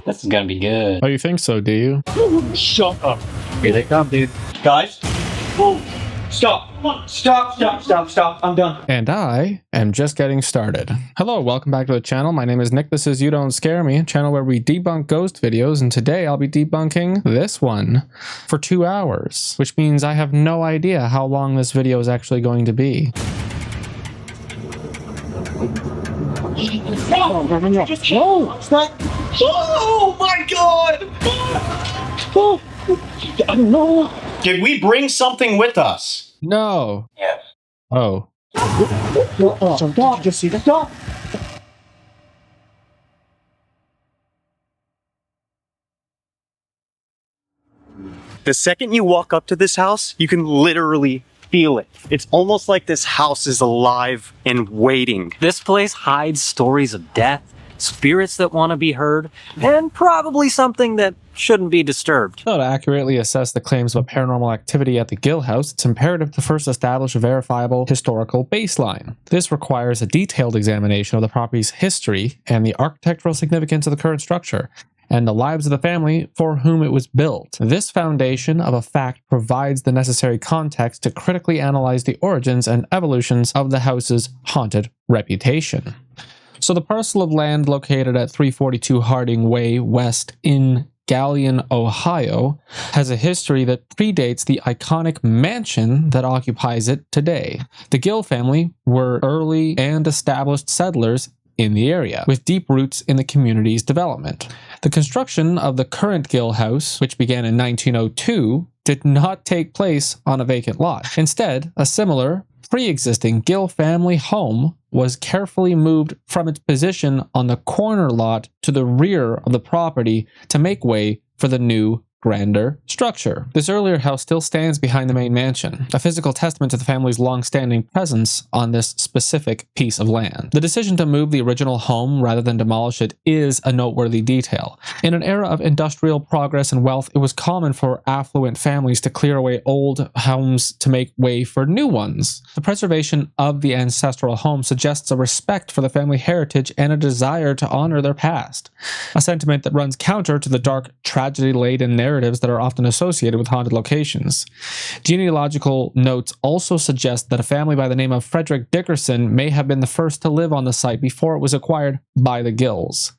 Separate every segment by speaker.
Speaker 1: This is gonna be good.
Speaker 2: Oh, you think so, do you?
Speaker 1: Shut up. Here they come, dude. Guys. Stop. Stop. I'm done.
Speaker 2: And I am just getting started. Hello, welcome back to the channel. My name is Nick. This is You Don't Scare Me, a channel where we debunk ghost videos, and today I'll be debunking this one for 2 hours, which means I have no idea how long this video is actually going to be.
Speaker 1: Oh my god! No. Did we bring something with us?
Speaker 2: No.
Speaker 1: Yes.
Speaker 2: Oh.
Speaker 1: Stop, just see the dog. The second you walk up to this house, you can literally feel it. It's almost like this house is alive and waiting.
Speaker 3: This place hides stories of death, spirits that want to be heard, and probably something that shouldn't be disturbed.
Speaker 2: So to accurately assess the claims of paranormal activity at the Gill House, it's imperative to first establish a verifiable historical baseline. This requires a detailed examination of the property's history and the architectural significance of the current structure, and the lives of the family for whom it was built. This foundation of a fact provides the necessary context to critically analyze the origins and evolutions of the house's haunted reputation. So the parcel of land located at 342 Harding Way West in Galion, Ohio, has a history that predates the iconic mansion that occupies it today. The Gill family were early and established settlers in the area, with deep roots in the community's development. The construction of the current Gill House, which began in 1902, did not take place on a vacant lot. Instead, a similar, pre-existing Gill family home was carefully moved from its position on the corner lot to the rear of the property to make way for the new, grander structure. This earlier house still stands behind the main mansion, a physical testament to the family's long-standing presence on this specific piece of land. The decision to move the original home rather than demolish it is a noteworthy detail. In an era of industrial progress and wealth, it was common for affluent families to clear away old homes to make way for new ones. The preservation of the ancestral home suggests a respect for the family heritage and a desire to honor their past, a sentiment that runs counter to the dark, tragedy-laden narratives that are often associated with haunted locations. Genealogical notes also suggest that a family by the name of Frederick Dickerson may have been the first to live on the site before it was acquired by the Gills.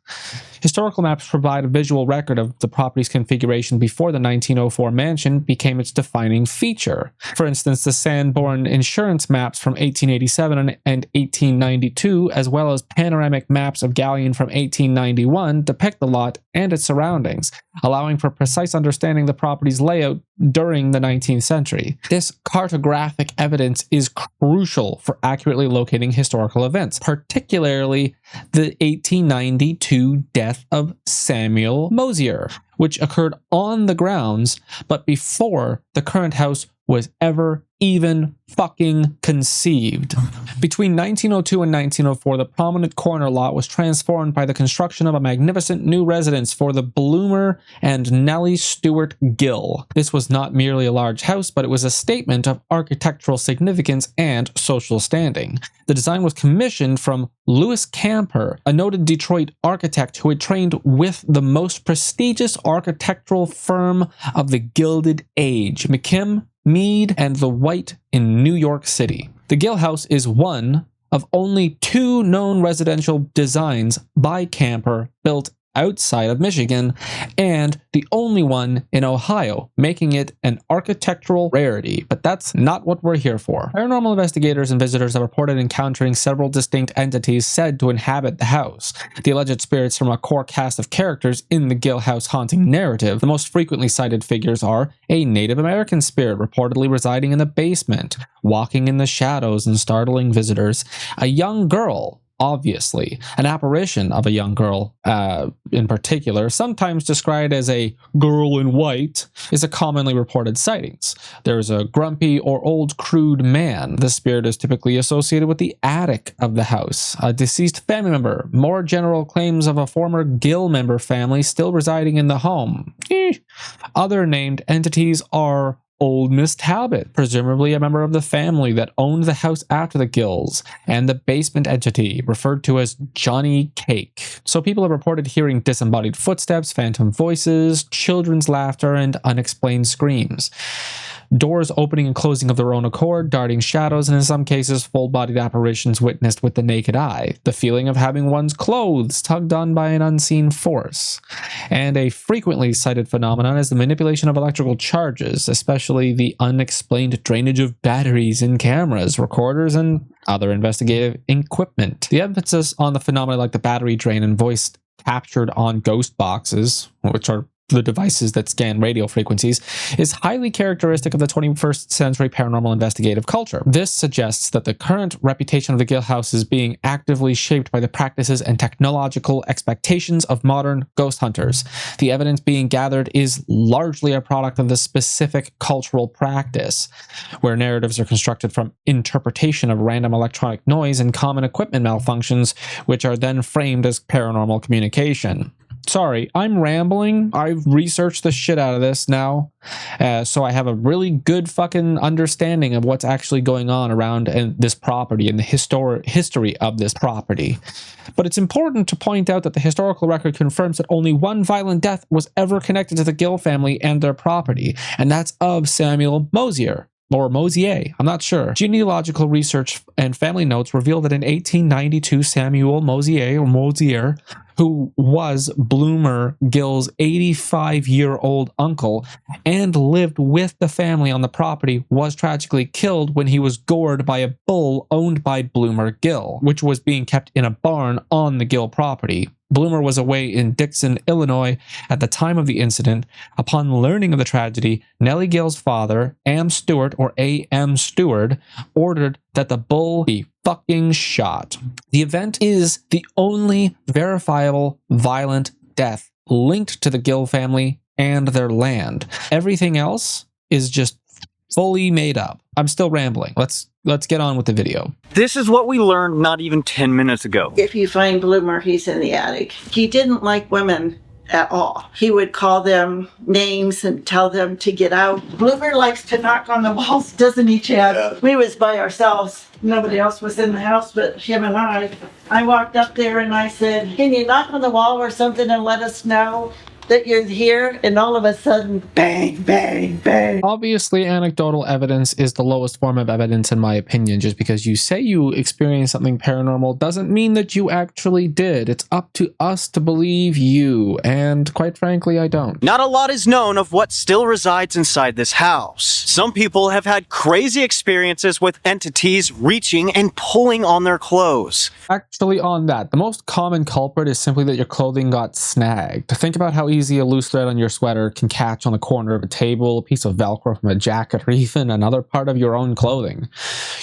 Speaker 2: Historical maps provide a visual record of the property's configuration before the 1904 mansion became its defining feature. For instance, the Sanborn insurance maps from 1887 and 1892, as well as panoramic maps of Galion from 1891, depict the lot and its surroundings, allowing for precise understanding of the property's layout during the 19th century. This cartographic evidence is crucial for accurately locating historical events, particularly the 1892 death of Samuel Mosier, which occurred on the grounds, but before the current house was ever even fucking conceived. Between 1902 and 1904, the prominent corner lot was transformed by the construction of a magnificent new residence for the Bloomer and Nellie Stewart Gill. This was not merely a large house, but it was a statement of architectural significance and social standing. The design was commissioned from Louis Camper, a noted Detroit architect who had trained with the most prestigious architectural firm of the Gilded Age, McKim, Mead, and the White in New York City. The Gill House is one of only 2 known residential designs by Camper built outside of Michigan, and the only one in Ohio, making it an architectural rarity. But that's not what we're here for. Paranormal investigators and visitors have reported encountering several distinct entities said to inhabit the house. The alleged spirits from a core cast of characters in the Gill House haunting narrative. The most frequently cited figures are a Native American spirit reportedly residing in the basement, walking in the shadows and startling visitors, a young girl, obviously, an apparition of a young girl in particular, sometimes described as a girl in white, is a commonly reported sightings. There's a grumpy or old crude man. The spirit is typically associated with the attic of the house. A deceased family member. More general claims of a former Gill member family still residing in the home. Other named entities are old Miss Talbot, presumably a member of the family that owned the house after the Gills, and the basement entity, referred to as Johnny Cake. So people have reported hearing disembodied footsteps, phantom voices, children's laughter, and unexplained screams. Doors opening and closing of their own accord, darting shadows, and in some cases full-bodied apparitions witnessed with the naked eye. The feeling of having one's clothes tugged on by an unseen force. And a frequently cited phenomenon is the manipulation of electrical charges, especially the unexplained drainage of batteries in cameras, recorders, and other investigative equipment. The emphasis on the phenomena like the battery drain and voice captured on ghost boxes, which are the devices that scan radio frequencies, is highly characteristic of the 21st century paranormal investigative culture. This suggests that the current reputation of the Gill House is being actively shaped by the practices and technological expectations of modern ghost hunters. The evidence being gathered is largely a product of the specific cultural practice, where narratives are constructed from interpretation of random electronic noise and common equipment malfunctions, which are then framed as paranormal communication. Sorry, I'm rambling. I've researched the shit out of this now, so I have a really good fucking understanding of what's actually going on around this property and the history of this property. But it's important to point out that the historical record confirms that only one violent death was ever connected to the Gill family and their property, and that's of Samuel Mosier. Or Mosier, I'm not sure. Genealogical research and family notes reveal that in 1892, Samuel Mosier, who was Bloomer Gill's 85-year-old uncle and lived with the family on the property, was tragically killed when he was gored by a bull owned by Bloomer Gill, which was being kept in a barn on the Gill property. Bloomer was away in Dixon, Illinois at the time of the incident. Upon learning of the tragedy, Nellie Gill's father, Am Stewart, or A.M. Stewart, ordered that the bull be fucking shot. The event is the only verifiable violent death linked to the Gill family and their land. Everything else is just fully made up. I'm still rambling. Let's get on with the video.
Speaker 1: This is what we learned not even 10 minutes ago.
Speaker 4: If you find Bloomer, he's in the attic. He didn't like women at all. He would call them names and tell them to get out. Bloomer likes to knock on the walls, doesn't he, Chad? Yeah. We was by ourselves. Nobody else was in the house but him and I. I walked up there and I said, "Can you knock on the wall or something and let us know that you're here?" And all of a sudden, bang, bang, bang.
Speaker 2: Obviously, anecdotal evidence is the lowest form of evidence in my opinion. Just because you say you experienced something paranormal doesn't mean that you actually did. It's up to us to believe you, and quite frankly, I don't.
Speaker 1: Not a lot is known of what still resides inside this house. Some people have had crazy experiences with entities reaching and pulling on their clothes.
Speaker 2: Actually, on that, the most common culprit is simply that your clothing got snagged. Think about how easy a loose thread on your sweater can catch on the corner of a table, a piece of Velcro from a jacket, or even another part of your own clothing.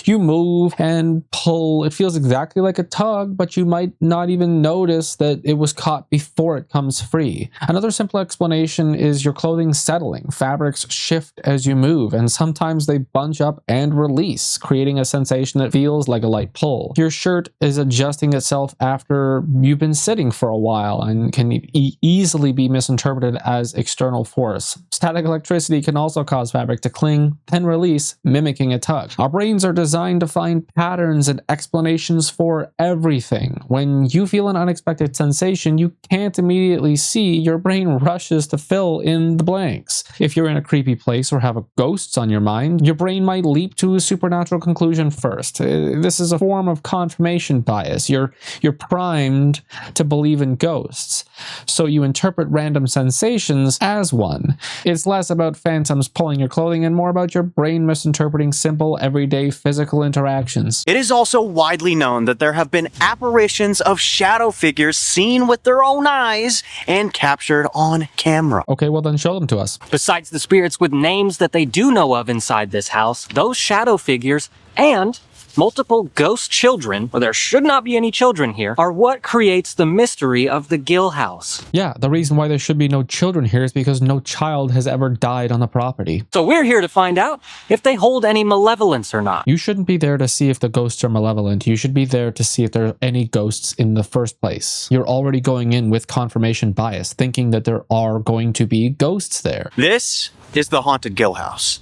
Speaker 2: You move and pull. It feels exactly like a tug, but you might not even notice that it was caught before it comes free. Another simple explanation is your clothing settling. Fabrics shift as you move, and sometimes they bunch up and release, creating a sensation that feels like a light pull. Your shirt is adjusting itself after you've been sitting for a while and can easily be misinterpreted as external force. Static electricity can also cause fabric to cling, then release, mimicking a tug. Our brains are designed to find patterns and explanations for everything. When you feel an unexpected sensation you can't immediately see, your brain rushes to fill in the blanks. If you're in a creepy place or have ghosts on your mind, your brain might leap to a supernatural conclusion first. This is a form of confirmation bias. You're primed to believe in ghosts, so you interpret random sensations as one. It's less about phantoms pulling your clothing and more about your brain misinterpreting simple, everyday physical interactions.
Speaker 1: It is also widely known that there have been apparitions of shadow figures seen with their own eyes and captured on camera.
Speaker 2: Okay, well then show them to us.
Speaker 3: Besides the spirits with names that they do know of inside this house, those shadow figures and multiple ghost children, or there should not be any children here, are what creates the mystery of the Gill House.
Speaker 2: Yeah, the reason why there should be no children here is because no child has ever died on the property.
Speaker 3: So we're here to find out if they hold any malevolence or not.
Speaker 2: You shouldn't be there to see if the ghosts are malevolent. You should be there to see if there are any ghosts in the first place. You're already going in with confirmation bias, thinking that there are going to be ghosts there.
Speaker 1: This is the haunted Gill House.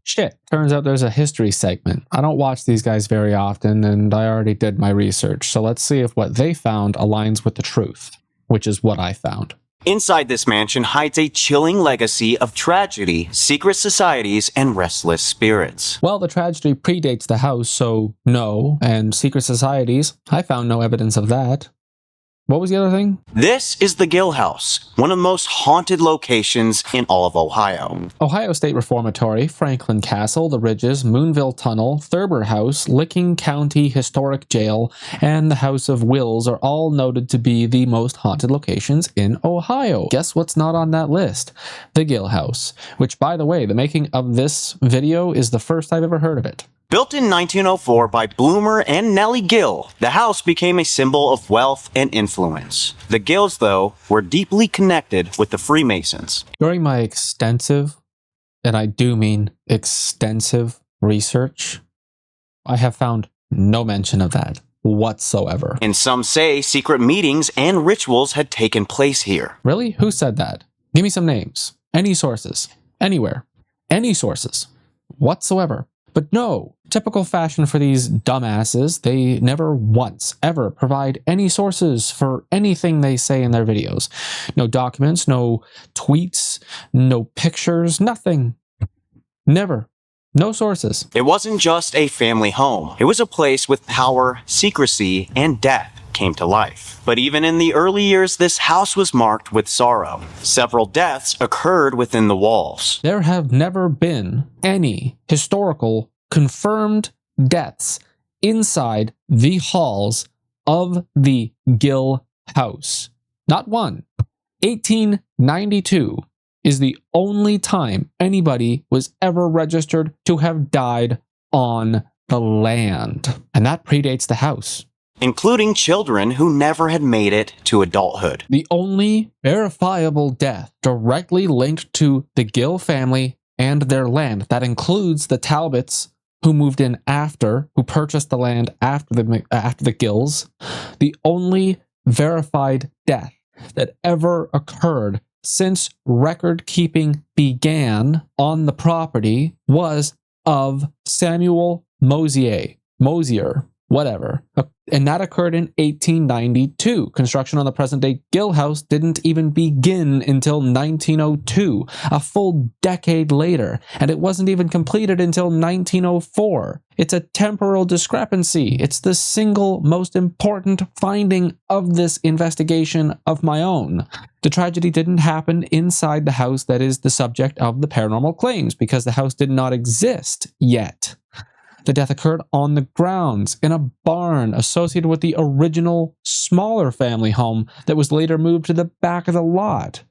Speaker 2: Shit, turns out there's a history segment. I don't watch these guys very often, and I already did my research, so let's see if what they found aligns with the truth, which is what I found.
Speaker 1: Inside this mansion hides a chilling legacy of tragedy, secret societies, and restless spirits.
Speaker 2: Well, the tragedy predates the house, so no, and secret societies, I found no evidence of that. What was the other thing?
Speaker 1: This is the Gill House, one of the most haunted locations in all of Ohio.
Speaker 2: Ohio State Reformatory, Franklin Castle, The Ridges, Moonville Tunnel, Thurber House, Licking County Historic Jail, and the House of Wills are all noted to be the most haunted locations in Ohio. Guess what's not on that list? The Gill House, which, by the way, the making of this video is the first I've ever heard of it.
Speaker 1: Built in 1904 by Bloomer and Nellie Gill, the house became a symbol of wealth and influence. The Gills, though, were deeply connected with the Freemasons.
Speaker 2: During my extensive, and I do mean extensive, research, I have found no mention of that whatsoever.
Speaker 1: And some say secret meetings and rituals had taken place here.
Speaker 2: Really? Who said that? Give me some names. Any sources. Anywhere. Any sources. Whatsoever. But no, typical fashion for these dumbasses, they never once, ever provide any sources for anything they say in their videos. No documents, no tweets, no pictures, nothing. Never. No sources.
Speaker 1: It wasn't just a family home. It was a place with power, secrecy, and death came to life. But even in the early years, this house was marked with sorrow. Several deaths occurred within the walls.
Speaker 2: There have never been any historical confirmed deaths inside the halls of the Gill House. Not one. 1892 is the only time anybody was ever registered to have died on the land. And that predates the house.
Speaker 1: Including children who never had made it to adulthood.
Speaker 2: The only verifiable death directly linked to the Gill family and their land, that includes the Talbots who moved in after, who purchased the land after the Gills, the only verified death that ever occurred since record keeping began on the property was of Samuel Mosier, whatever. And that occurred in 1892. Construction on the present-day Gill House didn't even begin until 1902, a full decade later, and it wasn't even completed until 1904. It's a temporal discrepancy. It's the single most important finding of this investigation of my own. The tragedy didn't happen inside the house that is the subject of the paranormal claims, because the house did not exist yet. The death occurred on the grounds in a barn associated with the original smaller family home that was later moved to the back of the lot.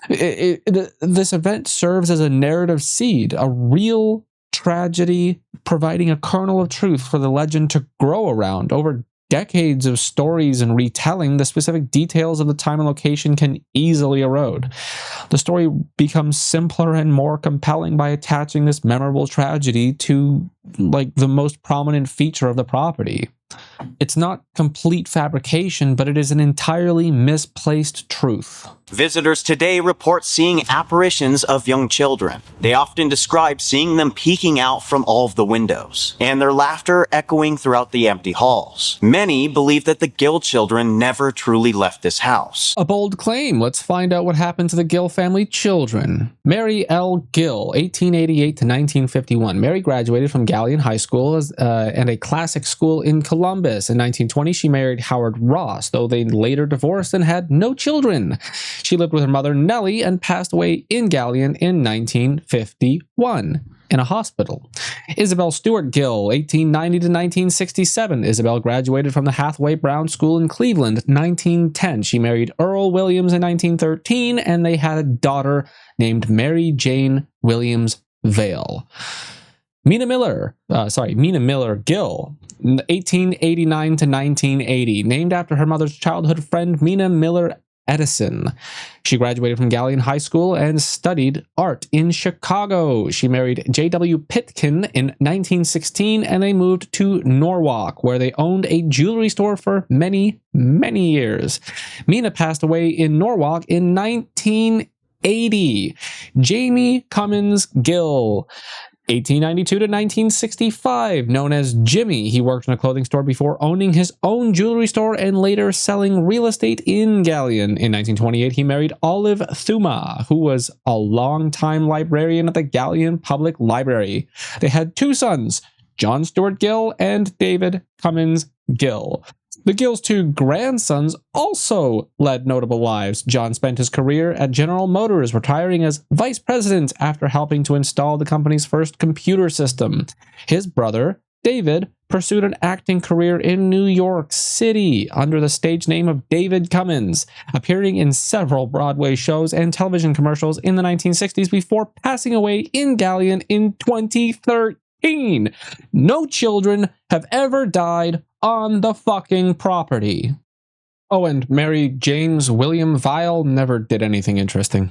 Speaker 2: This event serves as a narrative seed, a real tragedy providing a kernel of truth for the legend to grow around. Over decades of stories and retelling, the specific details of the time and location can easily erode. The story becomes simpler and more compelling by attaching this memorable tragedy to, like, the most prominent feature of the property. It's not complete fabrication, but it is an entirely misplaced truth.
Speaker 1: Visitors today report seeing apparitions of young children. They often describe seeing them peeking out from all of the windows, and their laughter echoing throughout the empty halls. Many believe that the Gill children never truly left this house.
Speaker 2: A bold claim. Let's find out what happened to the Gill family children. Mary L. Gill, 1888 to 1951. Mary graduated from Gallion High School and a classic school in Columbus. In 1920, she married Howard Ross, though they later divorced and had no children. She lived with her mother, Nellie, and passed away in Gallion in 1951 in a hospital. Isabel Stewart Gill, 1890 to 1967. Isabel graduated from the Hathaway Brown School in Cleveland, 1910. She married Earl Williams in 1913, and they had a daughter named Mary Jane Williams Vale. Mina Miller Gill, 1889 to 1980, named after her mother's childhood friend, Mina Miller Edison. She graduated from Gallion High School and studied art in Chicago. She married J.W. Pitkin in 1916, and they moved to Norwalk, where they owned a jewelry store for many, many years. Mina passed away in Norwalk in 1980. Jamie Cummins Gill, 1892 to 1965, known as Jimmy. He worked in a clothing store before owning his own jewelry store and later selling real estate in Galleon. In 1928, he married Olive Thuma, who was a longtime librarian at the Galleon Public Library. They had 2 sons, John Stuart Gill and David Cummins Gill. The Gill's 2 grandsons also led notable lives. John spent his career at General Motors, retiring as vice president after helping to install the company's first computer system. His brother, David, pursued an acting career in New York City under the stage name of David Cummins, appearing in several Broadway shows and television commercials in the 1960s before passing away in Galleon in 2013. No children have ever died on the fucking property. Oh, and Mary James William Vile never did anything interesting.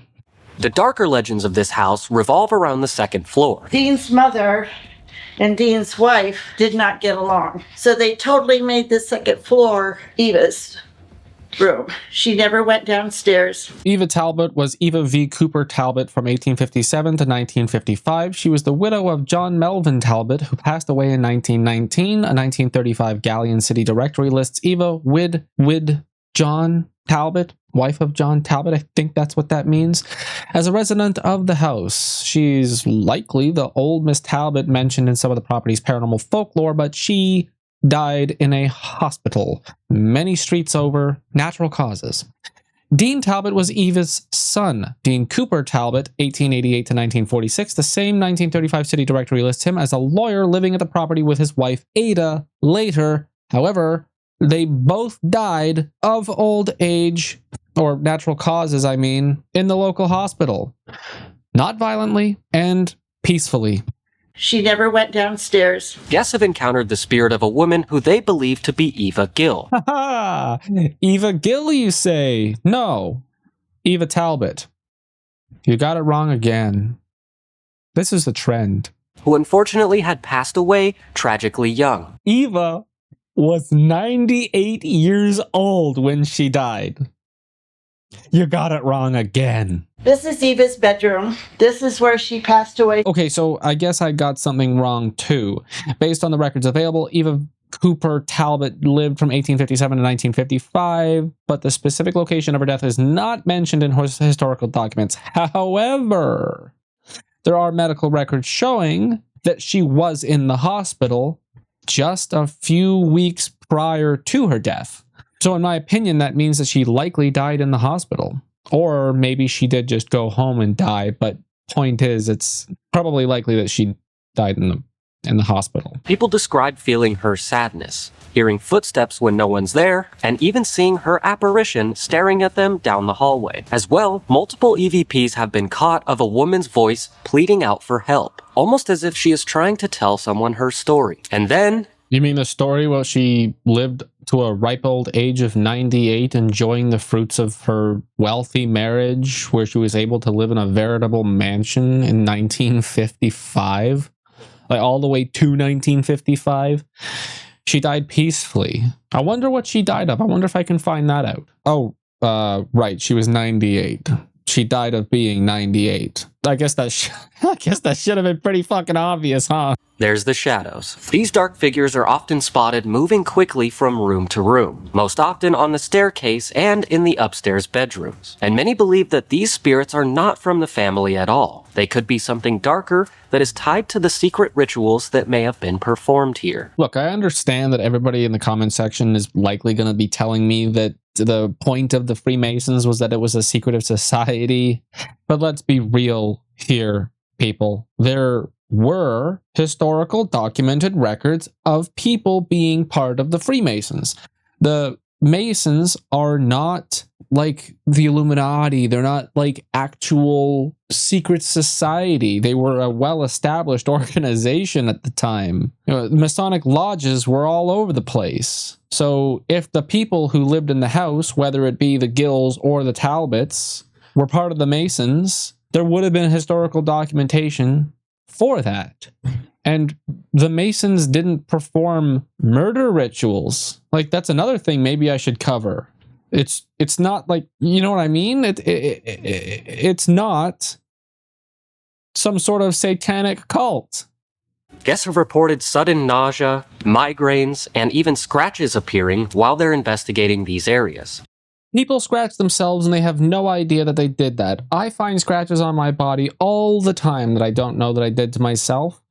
Speaker 3: The darker legends of this house revolve around the 2nd floor.
Speaker 4: Dean's mother and Dean's wife did not get along. So they totally made the 2nd floor Eva's room. She never went downstairs.
Speaker 2: Eva Talbot was Eva V. Cooper Talbot from 1857 to 1955. She was the widow of John Melvin Talbot, who passed away in 1919. A 1935 Galleon City Directory lists Eva Wid John Talbot, wife of John Talbot, I think that's what that means, as a resident of the house. She's likely the old Miss Talbot mentioned in some of the property's paranormal folklore, but she died in a hospital many streets over, natural causes. Dean Talbot was Eva's son. Dean Cooper Talbot, 1888 to 1946, the same 1935 city directory lists him as a lawyer living at the property with his wife Ada later. However, they both died of old age, or natural causes, I mean, in the local hospital. Not violently and peacefully.
Speaker 4: She never went downstairs.
Speaker 3: Guests have encountered the spirit of a woman who they believe to be Eva Gill.
Speaker 2: Ha ha! Eva Gill, you say? No. Eva Talbot. You got it wrong again. This is the trend.
Speaker 3: Who unfortunately had passed away tragically young.
Speaker 2: Eva was 98 years old when she died. You got it wrong again.
Speaker 4: This is Eva's bedroom. This is where she passed away.
Speaker 2: Okay, so I guess I got something wrong too. Based on the records available, Eva Cooper Talbot lived from 1857 to 1955, but the specific location of her death is not mentioned in historical documents. However, there are medical records showing that she was in the hospital just a few weeks prior to her death. So in my opinion, that means that she likely died in the hospital. Or maybe she did just go home and die, but point is, it's probably likely that she died in the hospital.
Speaker 3: People describe feeling her sadness, hearing footsteps when no one's there, and even seeing her apparition staring at them down the hallway. As well, multiple EVPs have been caught of a woman's voice pleading out for help, almost as if she is trying to tell someone her story. And then...
Speaker 2: You mean the story where she lived to a ripe old age of 98, enjoying the fruits of her wealthy marriage, where she was able to live in a veritable mansion in 1955? Like all the way to 1955? She died peacefully. I wonder what she died of. I wonder if I can find that out. Oh, right. She was 98. She died of being 98. I guess that should have been pretty fucking obvious, huh?
Speaker 3: There's the shadows. These dark figures are often spotted moving quickly from room to room, most often on the staircase and in the upstairs bedrooms. And many believe that these spirits are not from the family at all. They could be something darker that is tied to the secret rituals that may have been performed here.
Speaker 2: Look, I understand that everybody in the comment section is likely going to be telling me that the point of the Freemasons was that it was a secretive society. But let's be real here, people. There were historical documented records of people being part of the Freemasons. The Masons are not like the Illuminati. They're not like actual secret society. They were a well-established organization at the time. You know, Masonic lodges were all over the place. So if the people who lived in the house, whether it be the Gills or the Talbots, were part of the Masons, there would have been historical documentation for that. And the Masons didn't perform murder rituals. Like, that's another thing maybe I should cover. It's not like, you know what I mean? It's not some sort of satanic cult.
Speaker 3: Guests have reported sudden nausea, migraines, and even scratches appearing while they're investigating these areas.
Speaker 2: People scratch themselves and they have no idea that they did that. I find scratches on my body all the time that I don't know that I did to myself.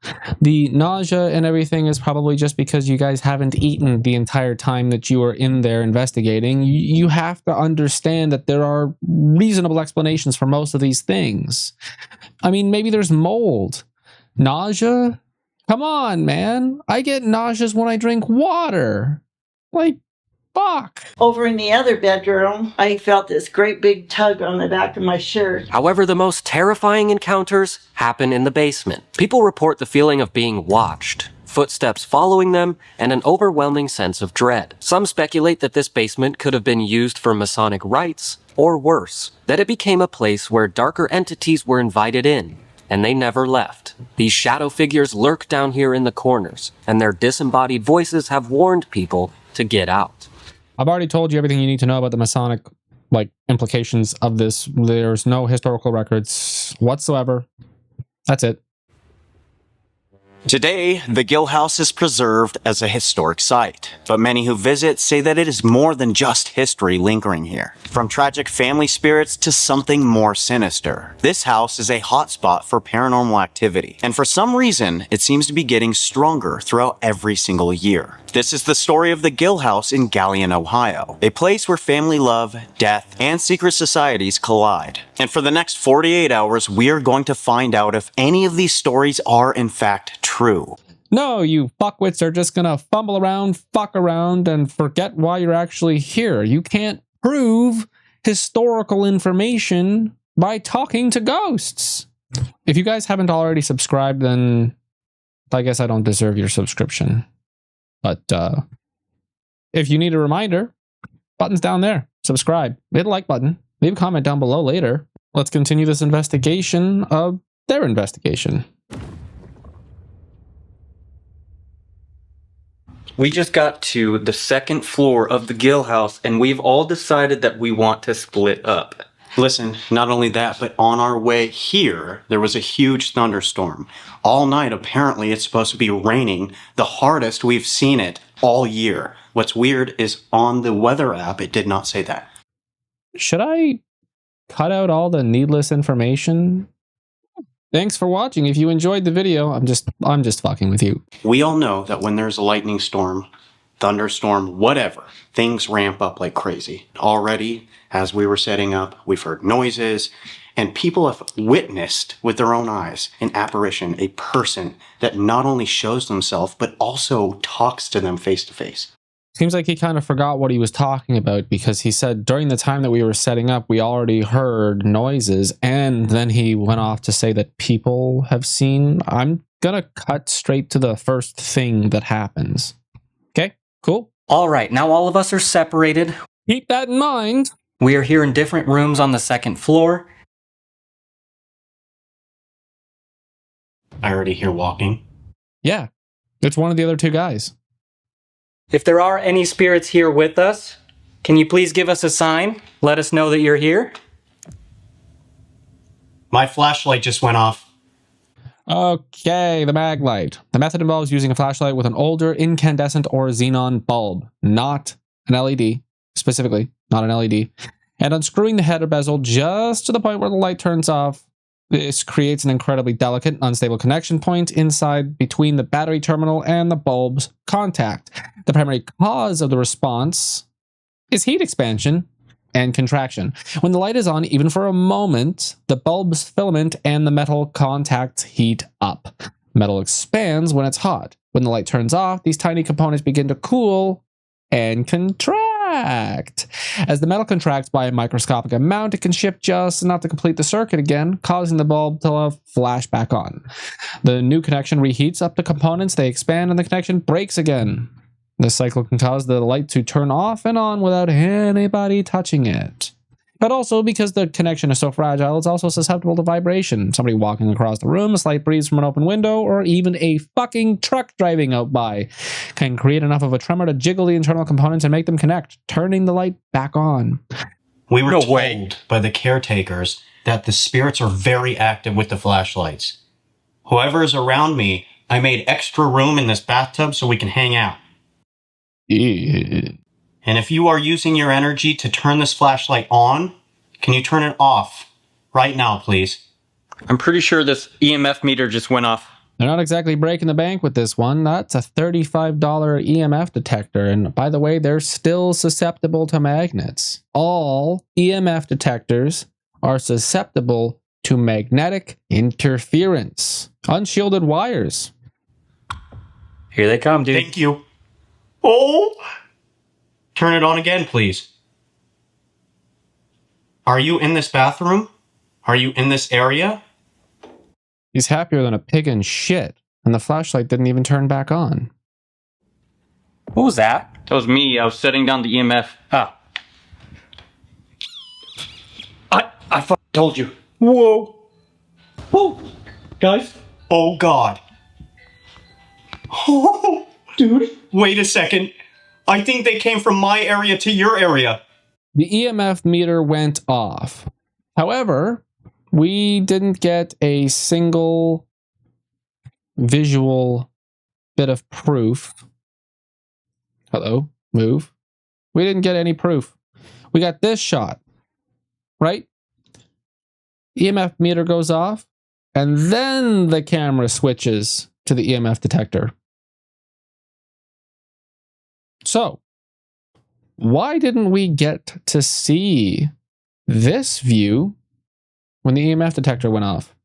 Speaker 2: The nausea and everything is probably just because you guys haven't eaten the entire time that you were in there investigating. You have to understand that there are reasonable explanations for most of these things. I mean, maybe there's mold. Nausea? Come on, man. I get nauseous when I drink water. Like, fuck.
Speaker 4: Over in the other bedroom, I felt this great big tug on the back of my shirt.
Speaker 3: However, the most terrifying encounters happen in the basement. People report the feeling of being watched, footsteps following them, and an overwhelming sense of dread. Some speculate that this basement could have been used for Masonic rites, or worse, that it became a place where darker entities were invited in, and they never left. These shadow figures lurk down here in the corners, and their disembodied voices have warned people to get out.
Speaker 2: I've already told you everything you need to know about the Masonic, implications of this. There's no historical records whatsoever. That's it.
Speaker 1: Today, the Gill House is preserved as a historic site, but many who visit say that it is more than just history lingering here. From tragic family spirits to something more sinister, this house is a hotspot for paranormal activity, and for some reason, it seems to be getting stronger throughout every single year. This is the story of the Gill House in Galion, Ohio, a place where family love, death, and secret societies collide. And for the next 48 hours, we are going to find out if any of these stories are in fact true.
Speaker 2: No, you fuckwits are just gonna fumble around, fuck around, and forget why you're actually here. You can't prove historical information by talking to ghosts. If you guys haven't already subscribed, then I guess I don't deserve your subscription. But if you need a reminder, button's down there. Subscribe. Hit the like button. Leave a comment down below later. Let's continue this investigation of their investigation.
Speaker 5: We just got to the second floor of the Gill House, and we've all decided that we want to split up.
Speaker 1: Listen, not only that, but on our way here, there was a huge thunderstorm. All night, apparently, it's supposed to be raining, the hardest we've seen it all year. What's weird is on the weather app, it did not say that.
Speaker 2: Should I cut out all the needless information? Thanks for watching. If you enjoyed the video, I'm just fucking with you.
Speaker 1: We all know that when there's a lightning storm, thunderstorm, whatever, things ramp up like crazy. Already, as we were setting up, we've heard noises, and people have witnessed with their own eyes an apparition, a person that not only shows themselves, but also talks to them face to face.
Speaker 2: Seems like he kind of forgot what he was talking about, because he said during the time that we were setting up, we already heard noises, and then he went off to say that people have seen. I'm gonna cut straight to the first thing that happens. Okay, cool.
Speaker 5: All right, now all of us are separated.
Speaker 2: Keep that in mind.
Speaker 5: We are here in different rooms on the second floor.
Speaker 1: I already hear walking.
Speaker 2: Yeah, it's one of the other two guys.
Speaker 5: If there are any spirits here with us, can you please give us a sign? Let us know that you're here.
Speaker 1: My flashlight just went off.
Speaker 2: Okay, the mag light. The method involves using a flashlight with an older incandescent or xenon bulb, not an LED, specifically, not an LED, and unscrewing the header bezel just to the point where the light turns off. This creates an incredibly delicate, unstable connection point inside between the battery terminal and the bulb's contact. The primary cause of the response is heat expansion and contraction. When the light is on, even for a moment, the bulb's filament and the metal contact heat up. Metal expands when it's hot. When the light turns off, these tiny components begin to cool and contract. As the metal contracts by a microscopic amount, it can shift just enough to complete the circuit again, causing the bulb to flash back on. The new connection reheats up the components, they expand, and the connection breaks again. This cycle can cause the light to turn off and on without anybody touching it. But also, because the connection is so fragile, it's also susceptible to vibration. Somebody walking across the room, a slight breeze from an open window, or even a fucking truck driving out by can create enough of a tremor to jiggle the internal components and make them connect, turning the light back on.
Speaker 1: We were told by the caretakers that the spirits are very active with the flashlights. Whoever is around me, I made extra room in this bathtub so we can hang out. And if you are using your energy to turn this flashlight on, can you turn it off right now, please? I'm pretty sure this EMF meter just went off.
Speaker 2: They're not exactly breaking the bank with this one. That's a $35 EMF detector. And by the way, they're still susceptible to magnets. All EMF detectors are susceptible to magnetic interference. Unshielded wires.
Speaker 5: Here they come, dude.
Speaker 1: Thank you. Oh! Turn it on again, please. Are you in this bathroom? Are you in this area?
Speaker 2: He's happier than a pig in shit, and the flashlight didn't even turn back on.
Speaker 5: What was that?
Speaker 1: That was me. I was setting down the EMF.
Speaker 5: Ah. I fucking told you.
Speaker 1: Whoa.
Speaker 5: Whoa. Guys.
Speaker 1: Oh, God. Oh, dude. Wait a second. I think they came from my area to your area.
Speaker 2: The EMF meter went off. However, we didn't get a single visual bit of proof. Hello? Move. We didn't get any proof. We got this shot, right? EMF meter goes off, and then the camera switches to the EMF detector. So, why didn't we get to see this view when the EMF detector went off?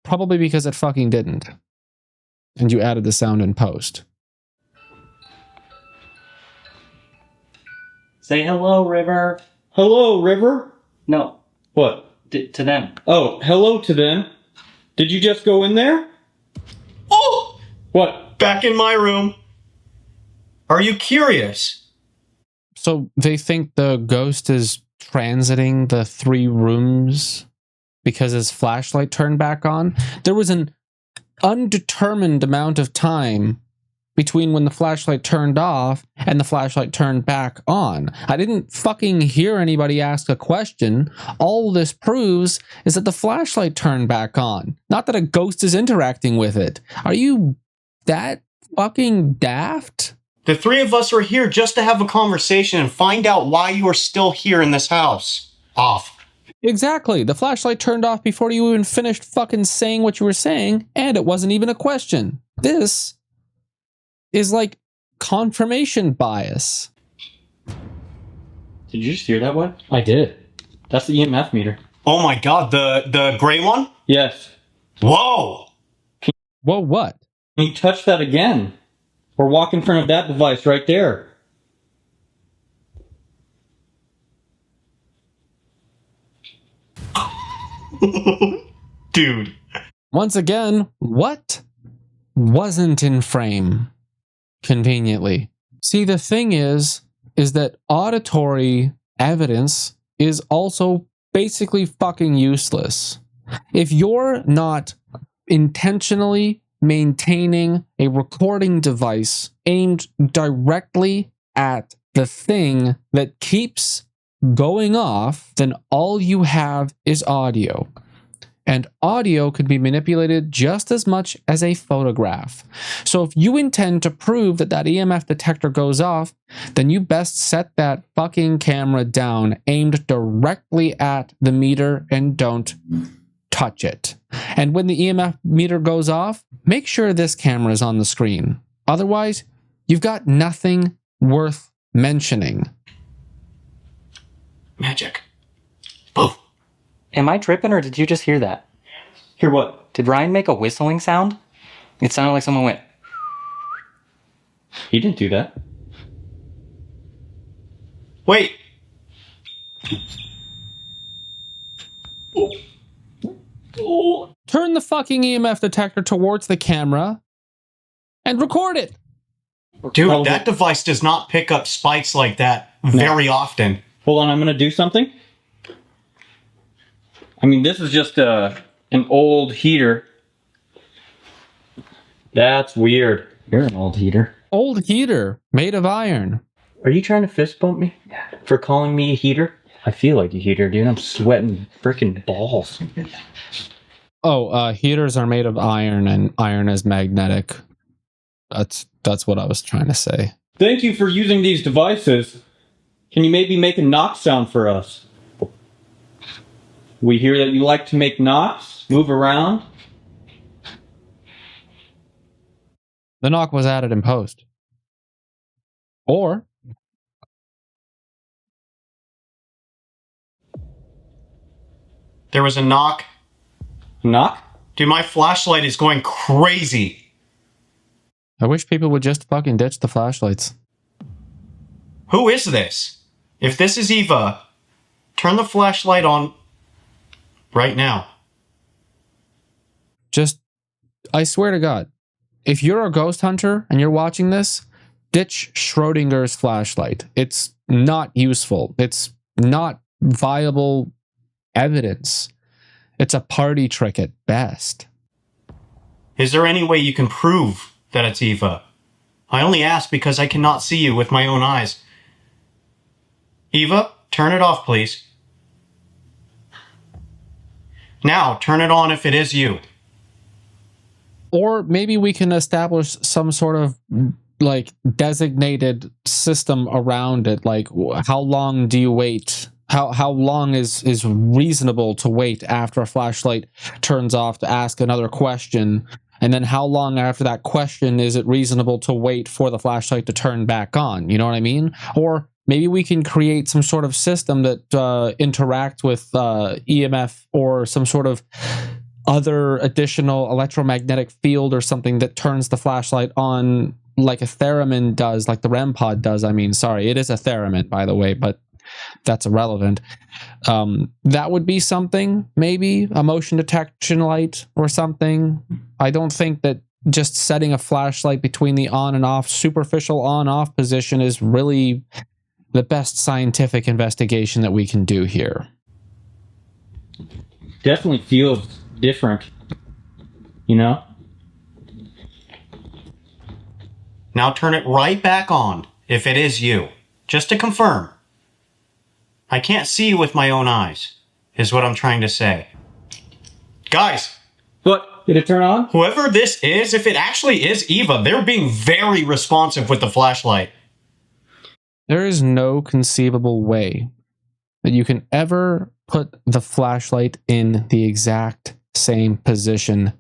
Speaker 2: Probably because it fucking didn't. And you added the sound in post.
Speaker 5: Say hello, River.
Speaker 6: Hello, River?
Speaker 5: No,
Speaker 6: What?
Speaker 5: to them.
Speaker 6: Oh, hello to them. Did you just go in there?
Speaker 1: Oh!
Speaker 6: What?
Speaker 1: Back in my room. Are you curious?
Speaker 2: So they think the ghost is transiting the 3 rooms because his flashlight turned back on? There was an undetermined amount of time between when the flashlight turned off and the flashlight turned back on. I didn't fucking hear anybody ask a question. All this proves is that the flashlight turned back on, not that a ghost is interacting with it. Are you that fucking daft?
Speaker 1: The 3 of us are here just to have a conversation and find out why you are still here in this house. Off.
Speaker 2: Exactly. The flashlight turned off before you even finished fucking saying what you were saying, and it wasn't even a question. This is like confirmation bias.
Speaker 6: Did you just hear that one?
Speaker 5: I did. That's the EMF meter.
Speaker 1: Oh my God, the gray one?
Speaker 6: Yes.
Speaker 1: Whoa!
Speaker 2: Whoa, what?
Speaker 6: Can you touch that again? Or walk in front of that device right there.
Speaker 1: Dude.
Speaker 2: Once again, what wasn't in frame? Conveniently. See, the thing is that auditory evidence is also basically fucking useless. If you're not intentionally maintaining a recording device aimed directly at the thing that keeps going off, then all you have is audio. And audio could be manipulated just as much as a photograph. So if you intend to prove that that EMF detector goes off, then you best set that fucking camera down, aimed directly at the meter, and don't touch it. And when the EMF meter goes off, make sure this camera is on the screen. Otherwise, you've got nothing worth mentioning.
Speaker 1: Magic. Boom.
Speaker 5: Am I tripping or did you just hear that?
Speaker 6: Hear what?
Speaker 5: Did Ryan make a whistling sound? It sounded like someone went.
Speaker 6: He didn't do that.
Speaker 1: Wait.
Speaker 2: Turn the fucking EMF detector towards the camera and record it.
Speaker 1: Dude, that device does not pick up spikes like that very often.
Speaker 6: Hold on, I'm gonna do something. I mean, this is just an old heater. That's weird.
Speaker 5: You're an old heater.
Speaker 2: Old heater made of iron.
Speaker 6: Are you trying to fist bump me? Yeah. For calling me a heater? I feel like a heater, dude. I'm sweating freaking balls.
Speaker 2: Oh, heaters are made of iron, and iron is magnetic. That's what I was trying to say.
Speaker 6: Thank you for using these devices. Can you maybe make a knock sound for us? We hear that you like to make knocks, move around.
Speaker 2: The knock was added in post. Or
Speaker 1: There was a knock.
Speaker 6: Knock?
Speaker 1: Dude, my flashlight is going crazy.
Speaker 2: I wish people would just fucking ditch the flashlights.
Speaker 1: Who is this? If this is Eva, turn the flashlight on right now.
Speaker 2: Just, I swear to God, if you're a ghost hunter and you're watching this, ditch Schrodinger's flashlight. It's not useful. It's not viable evidence. It's a party trick at best.
Speaker 1: Is there any way you can prove that it's Eva? I only ask because I cannot see you with my own eyes. Eva, turn it off, please. Now, turn it on if it is you.
Speaker 2: Or maybe we can establish some sort of like designated system around it. Like, how long do you wait? How long is reasonable to wait after a flashlight turns off to ask another question? And then how long after that question is it reasonable to wait for the flashlight to turn back on? You know what I mean? Or maybe we can create some sort of system that interacts with EMF or some sort of other additional electromagnetic field or something that turns the flashlight on like a theremin does, like the REM pod does. I mean, sorry, it is a theremin, by the way, but that's irrelevant. That would be something, maybe a motion detection light or something. I don't think that just setting a flashlight between the on and off, superficial on-off position is really the best scientific investigation that we can do here.
Speaker 6: Definitely feels different. You know?
Speaker 1: Now turn it right back on if it is you. Just to confirm. I can't see you with my own eyes, is what I'm trying to say. Guys,
Speaker 6: What? Did it turn on?
Speaker 1: whoever this is, if it actually is Eva, they're being very responsive with the flashlight.
Speaker 2: There is no conceivable way that you can ever put the flashlight in the exact same position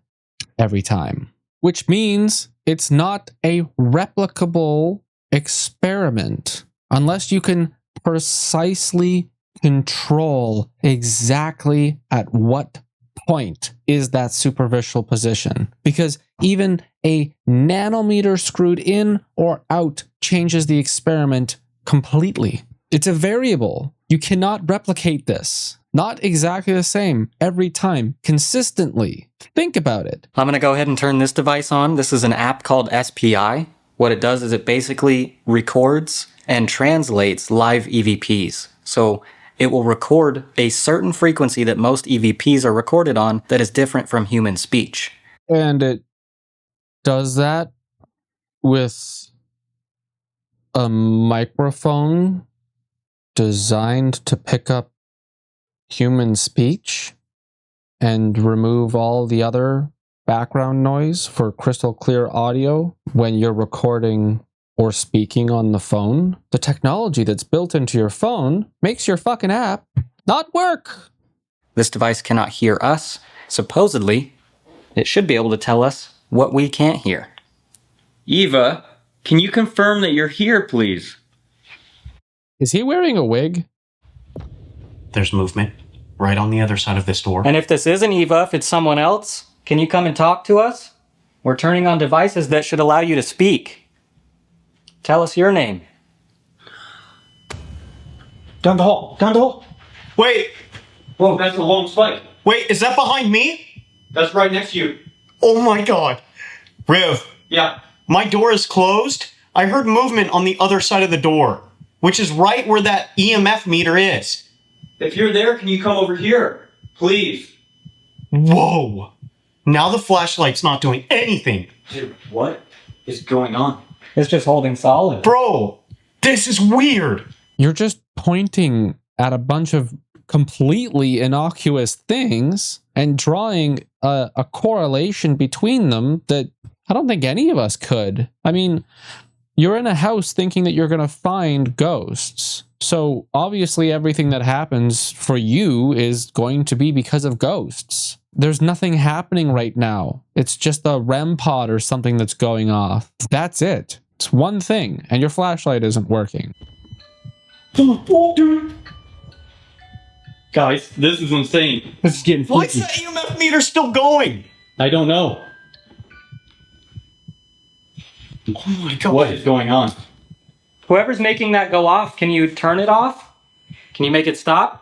Speaker 2: every time. Which means it's not a replicable experiment unless you can precisely control exactly at what point is that superficial position. Because even a nanometer screwed in or out changes the experiment completely. It's a variable. You cannot replicate this. Not exactly the same every time, consistently. Think about it.
Speaker 5: I'm going to go ahead and turn this device on. This is an app called SPI. What it does is it basically records and translates live EVPs. So it will record a certain frequency that most EVPs are recorded on that is different from human speech.
Speaker 2: And it does that with a microphone designed to pick up human speech and remove all the other background noise for crystal clear audio when you're recording or speaking on the phone. The technology that's built into your phone makes your fucking app not work.
Speaker 5: This device cannot hear us. Supposedly, it should be able to tell us what we can't hear.
Speaker 6: Eva, can you confirm that you're here, please?
Speaker 2: Is he wearing a wig?
Speaker 1: There's movement right on the other side of this door.
Speaker 5: And if this isn't Eva, if it's someone else, can you come and talk to us? We're turning on devices that should allow you to speak. Tell us your name.
Speaker 6: Down the hall. Down the hall.
Speaker 1: Wait,
Speaker 6: Whoa, that's a long spike.
Speaker 1: wait, is that behind me?
Speaker 6: That's right next to you.
Speaker 1: Oh my god. Riv,
Speaker 6: Yeah.
Speaker 1: my door is closed. I heard movement on the other side of the door, which is right where that EMF meter is.
Speaker 6: If you're there, can you come over here? Please.
Speaker 1: Whoa. Now the flashlight's not doing anything.
Speaker 6: Dude, what is going on?
Speaker 5: It's just holding solid.
Speaker 1: Bro, this is weird.
Speaker 2: You're just pointing at a bunch of completely innocuous things and drawing a correlation between them that I don't think any of us could. I mean, you're in a house thinking that you're going to find ghosts. So obviously everything that happens for you is going to be because of ghosts. There's nothing happening right now. It's just a REM pod or something that's going off. That's it. It's one thing, and your flashlight isn't working.
Speaker 6: Dude. Guys, this is insane. This is getting
Speaker 1: Why is
Speaker 6: freaky.
Speaker 1: that EMF meter still going?
Speaker 6: I don't know.
Speaker 1: Oh my god.
Speaker 6: What is going on?
Speaker 3: Whoever's making that go off, can you turn it off? Can you make it stop?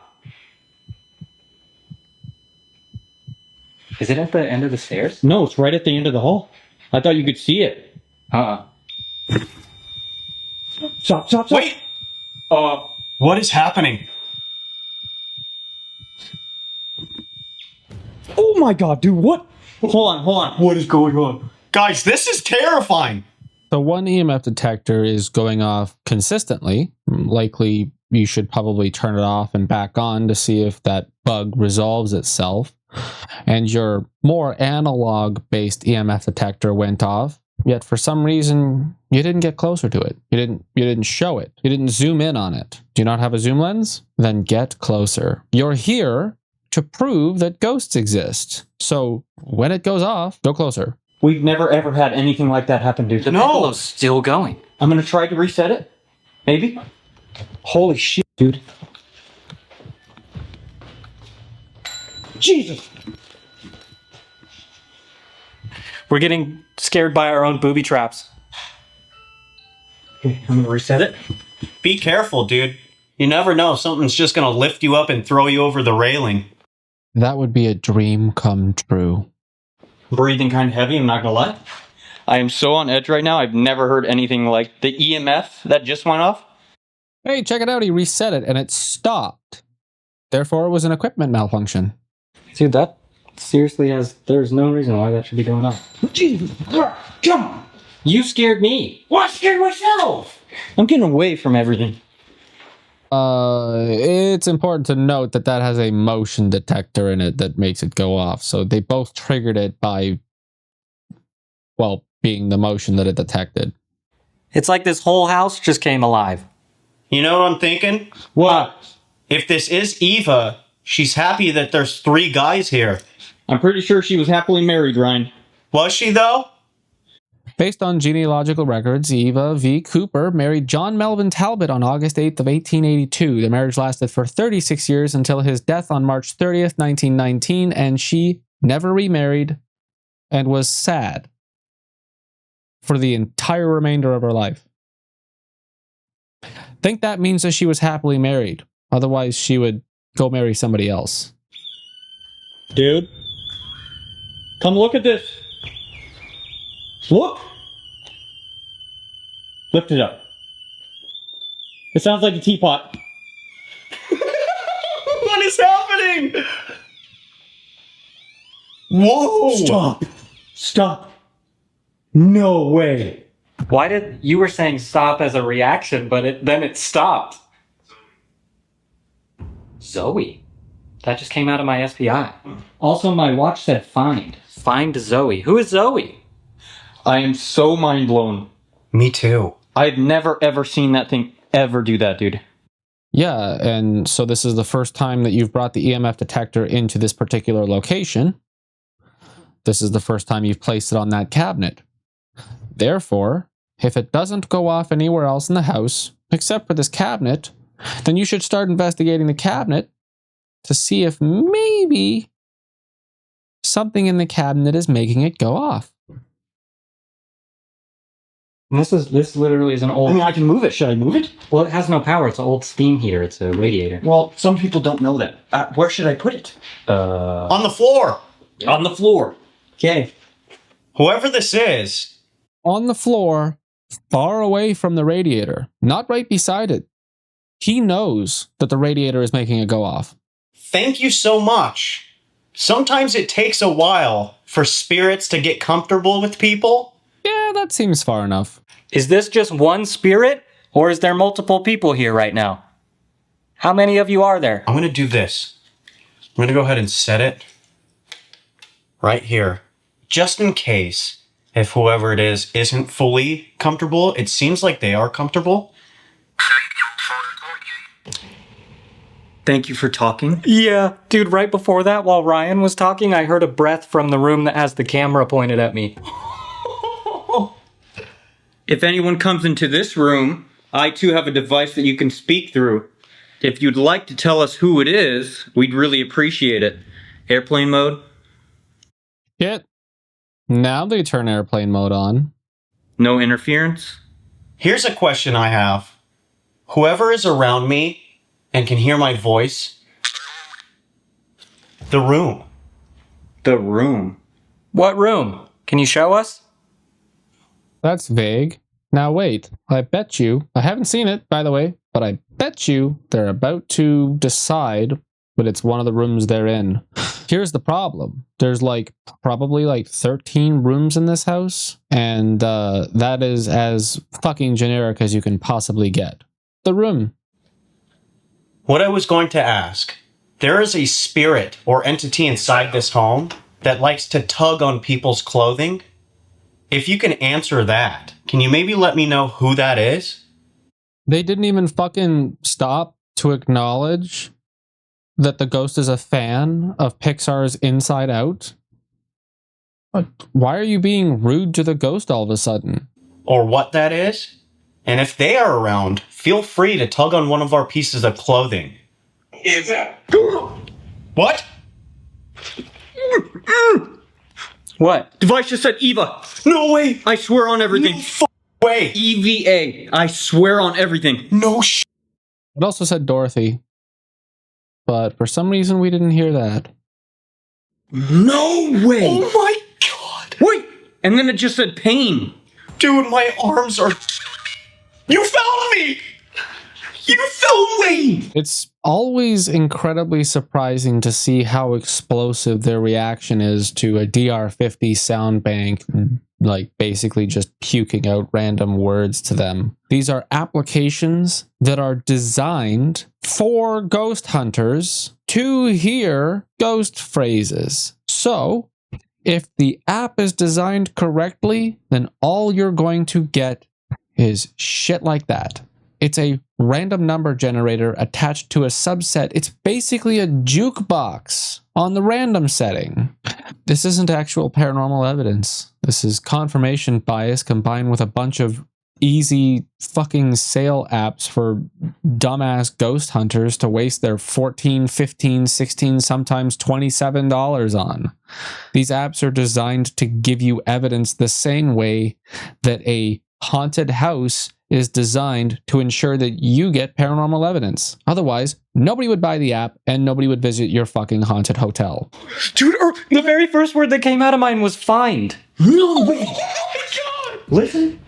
Speaker 3: Is it at the end of the stairs?
Speaker 6: No, it's right at the end of the hall. I thought you could see it. Stop, stop, stop.
Speaker 1: Wait! What is happening?
Speaker 6: Oh my god, dude, what? Hold on.
Speaker 1: What is going on? Guys, this is terrifying!
Speaker 2: So one EMF detector is going off consistently. Likely you should probably turn it off and back on to see if that bug resolves itself. And your more analog-based EMF detector went off, yet for some reason you didn't get closer to it. You didn't show it. You didn't zoom in on it. Do you not have a zoom lens? Then get closer. You're here to prove that ghosts exist. So when it goes off, go closer.
Speaker 6: We've never ever had anything like that happen, dude.
Speaker 3: The picolo's still going.
Speaker 6: I'm gonna try to reset it. Maybe? Holy shit, dude. Jesus!
Speaker 3: We're getting scared by our own booby traps.
Speaker 6: Okay, I'm gonna reset it.
Speaker 1: Be careful, dude. You never know, something's just gonna lift you up and throw you over the railing.
Speaker 2: That would be a dream come true.
Speaker 6: Breathing kind of heavy, I'm not gonna lie. I am so on edge right now. I've never heard anything like the EMF that just went off.
Speaker 2: Hey, check it out. He reset it and it stopped. Therefore, it was an equipment malfunction.
Speaker 3: Dude, that seriously there's no reason why that should be going on.
Speaker 6: Jesus! Come on!
Speaker 3: You scared me.
Speaker 6: Well, I scared myself! I'm getting away from everything.
Speaker 2: It's important to note that that has a motion detector in it that makes it go off. So they both triggered it by, well, being the motion that it detected.
Speaker 3: It's like this whole house just came alive.
Speaker 1: You know what I'm thinking?
Speaker 6: What?
Speaker 1: If this is Eva, she's happy that there's 3 guys here.
Speaker 6: I'm pretty sure she was happily married, Ryan.
Speaker 1: Was she, though?
Speaker 2: Based on genealogical records, Eva V. Cooper married John Melvin Talbot on August 8th of 1882. The marriage lasted for 36 years until his death on March 30th, 1919, and she never remarried and was sad for the entire remainder of her life. Think that means that she was happily married. Otherwise, she would go marry somebody else.
Speaker 6: Dude. Come look at this. Look! Lift it up. It sounds like a teapot.
Speaker 1: What is happening? Whoa!
Speaker 6: Stop! Stop! No way!
Speaker 3: Why did you were saying stop as a reaction, but then it stopped? Zoe. That just came out of my SPI.
Speaker 6: Also, my watch said find.
Speaker 3: Find Zoe. Who is Zoe?
Speaker 6: I am so mind blown.
Speaker 1: Me too.
Speaker 6: I've never ever seen that thing ever do that, dude.
Speaker 2: Yeah, and so this is the first time that you've brought the EMF detector into this particular location. This is the first time you've placed it on that cabinet. Therefore, if it doesn't go off anywhere else in the house, except for this cabinet, then you should start investigating the cabinet to see if maybe something in the cabinet is making it go off.
Speaker 3: This literally is an
Speaker 6: I
Speaker 3: old...
Speaker 6: mean, I can move it. Should I move it?
Speaker 3: Well, it has no power. It's an old steam heater. It's a radiator.
Speaker 6: Well, some people don't know that. Where should I put it?
Speaker 1: On the floor.
Speaker 6: On the floor. Okay.
Speaker 1: Whoever this is.
Speaker 2: On the floor, far away from the radiator, not right beside it. He knows that the radiator is making it go off.
Speaker 1: Thank you so much. Sometimes it takes a while for spirits to get comfortable with people.
Speaker 2: Yeah, that seems far enough.
Speaker 3: Is this just one spirit, or is there multiple people here right now?
Speaker 5: How many of you are there?
Speaker 1: I'm gonna do this. I'm gonna go ahead and set it right here. Just in case, if whoever it is isn't fully comfortable, it seems like they are comfortable.
Speaker 6: Thank you for talking.
Speaker 5: Yeah, dude, right before that, while Ryan was talking, I heard a breath from the room that has the camera pointed at me.
Speaker 6: If anyone comes into this room, I too have a device that you can speak through. If you'd like to tell us who it is, we'd really appreciate it. Airplane mode?
Speaker 2: Shit. Now they turn airplane mode on.
Speaker 6: No interference?
Speaker 1: Here's a question I have. Whoever is around me and can hear my voice, the room.
Speaker 6: The room.
Speaker 5: What room? Can you show us?
Speaker 2: That's vague. Now wait, I bet you, I haven't seen it, by the way, but I bet you they're about to decide that it's one of the rooms they're in. Here's the problem. There's probably 13 rooms in this house, and that is as fucking generic as you can possibly get. The room.
Speaker 1: What I was going to ask, there is a spirit or entity inside this home that likes to tug on people's clothing. If you can answer that, can you maybe let me know who that is?
Speaker 2: They didn't even fucking stop to acknowledge that the ghost is a fan of Pixar's Inside Out. Why are you being rude to the ghost all of a sudden?
Speaker 1: Or what that is? And if they are around, feel free to tug on one of our pieces of clothing. What?
Speaker 5: What?
Speaker 6: Device just said Eva.
Speaker 1: No way!
Speaker 6: I swear on everything.
Speaker 1: No way!
Speaker 6: EVA. I swear on everything.
Speaker 1: No
Speaker 2: It also said Dorothy. But for some reason we didn't hear that.
Speaker 6: No way!
Speaker 1: Oh my god!
Speaker 6: Wait! And then it just said pain.
Speaker 1: Dude, my arms are... You found me! You found me!
Speaker 2: It's always incredibly surprising to see how explosive their reaction is to a DR50 sound bank, basically just puking out random words to them. These are applications that are designed for ghost hunters to hear ghost phrases. So, if the app is designed correctly, then all you're going to get is shit like that. It's a random number generator attached to a subset. It's basically a jukebox on the random setting. This isn't actual paranormal evidence. This is confirmation bias combined with a bunch of easy fucking sale apps for dumbass ghost hunters to waste their $14, $15, $16, sometimes $27 on. These apps are designed to give you evidence the same way that a haunted house is designed to ensure that you get paranormal evidence. Otherwise, nobody would buy the app and nobody would visit your fucking haunted hotel.
Speaker 5: Dude, the very first word that came out of mine was find.
Speaker 1: No way! Oh my god!
Speaker 6: Listen.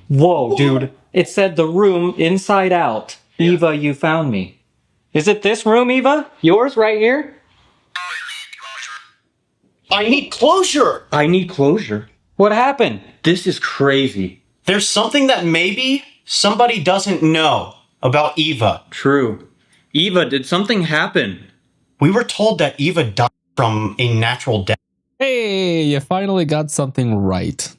Speaker 5: Whoa, dude. It said the room inside out. Eva, you found me. Is it this room, Eva? Yours right here?
Speaker 1: I need closure!
Speaker 6: I need closure.
Speaker 5: What happened?
Speaker 6: This is crazy.
Speaker 1: There's something that maybe somebody doesn't know about Eva.
Speaker 6: True. Eva, did something happen?
Speaker 1: We were told that Eva died from a natural death.
Speaker 2: Hey, you finally got something right.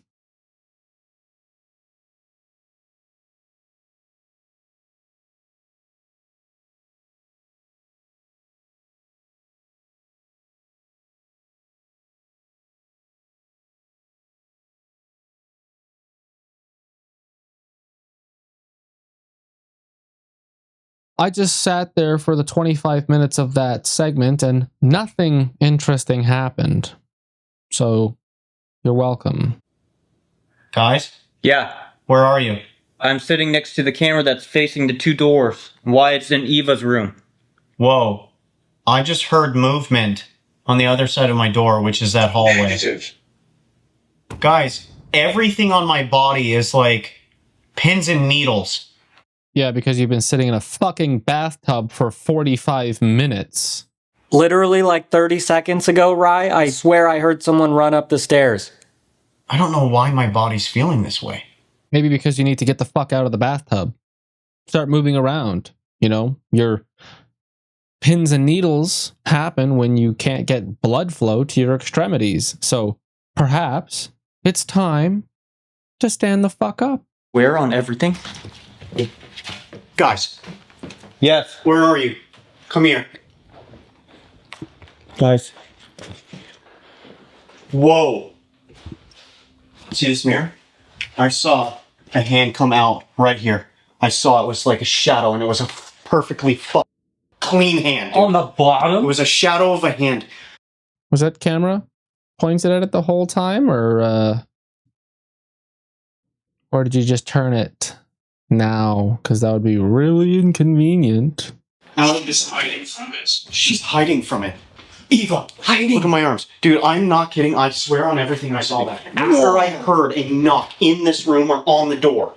Speaker 2: I just sat there for the 25 minutes of that segment and nothing interesting happened. So, you're welcome.
Speaker 1: Guys,
Speaker 6: Yeah.
Speaker 1: where are you?
Speaker 6: I'm sitting next to the camera that's facing the two doors. Why it's in Eva's room.
Speaker 1: Whoa. I just heard movement on the other side of my door, which is that hallway.
Speaker 7: Negative.
Speaker 1: Guys, everything on my body is like pins and needles.
Speaker 2: Yeah, because you've been sitting in a fucking bathtub for 45 minutes.
Speaker 5: Literally like 30 seconds ago, Rye, I swear I heard someone run up the stairs.
Speaker 1: I don't know why my body's feeling this way.
Speaker 2: Maybe because you need to get the fuck out of the bathtub. Start moving around. You know, your pins and needles happen when you can't get blood flow to your extremities. So perhaps it's time to stand the fuck up.
Speaker 5: Where on everything?
Speaker 1: Guys,
Speaker 6: Yes.
Speaker 1: where are you? Come here.
Speaker 6: Guys.
Speaker 1: Whoa. See this mirror? I saw a hand come out right here. I saw it was like a shadow, and it was a perfectly clean hand. Dude.
Speaker 6: On the
Speaker 1: It
Speaker 6: bottom?
Speaker 1: was a shadow of a hand.
Speaker 2: Was that camera pointed at it the whole time, or did you just turn it now? Because that would be really inconvenient.
Speaker 1: Out is hiding from it. She's hiding from it. Eva, hiding. Look at my arms. Dude, I'm not kidding. I swear on everything I saw that. After I heard a knock in this room or on the door.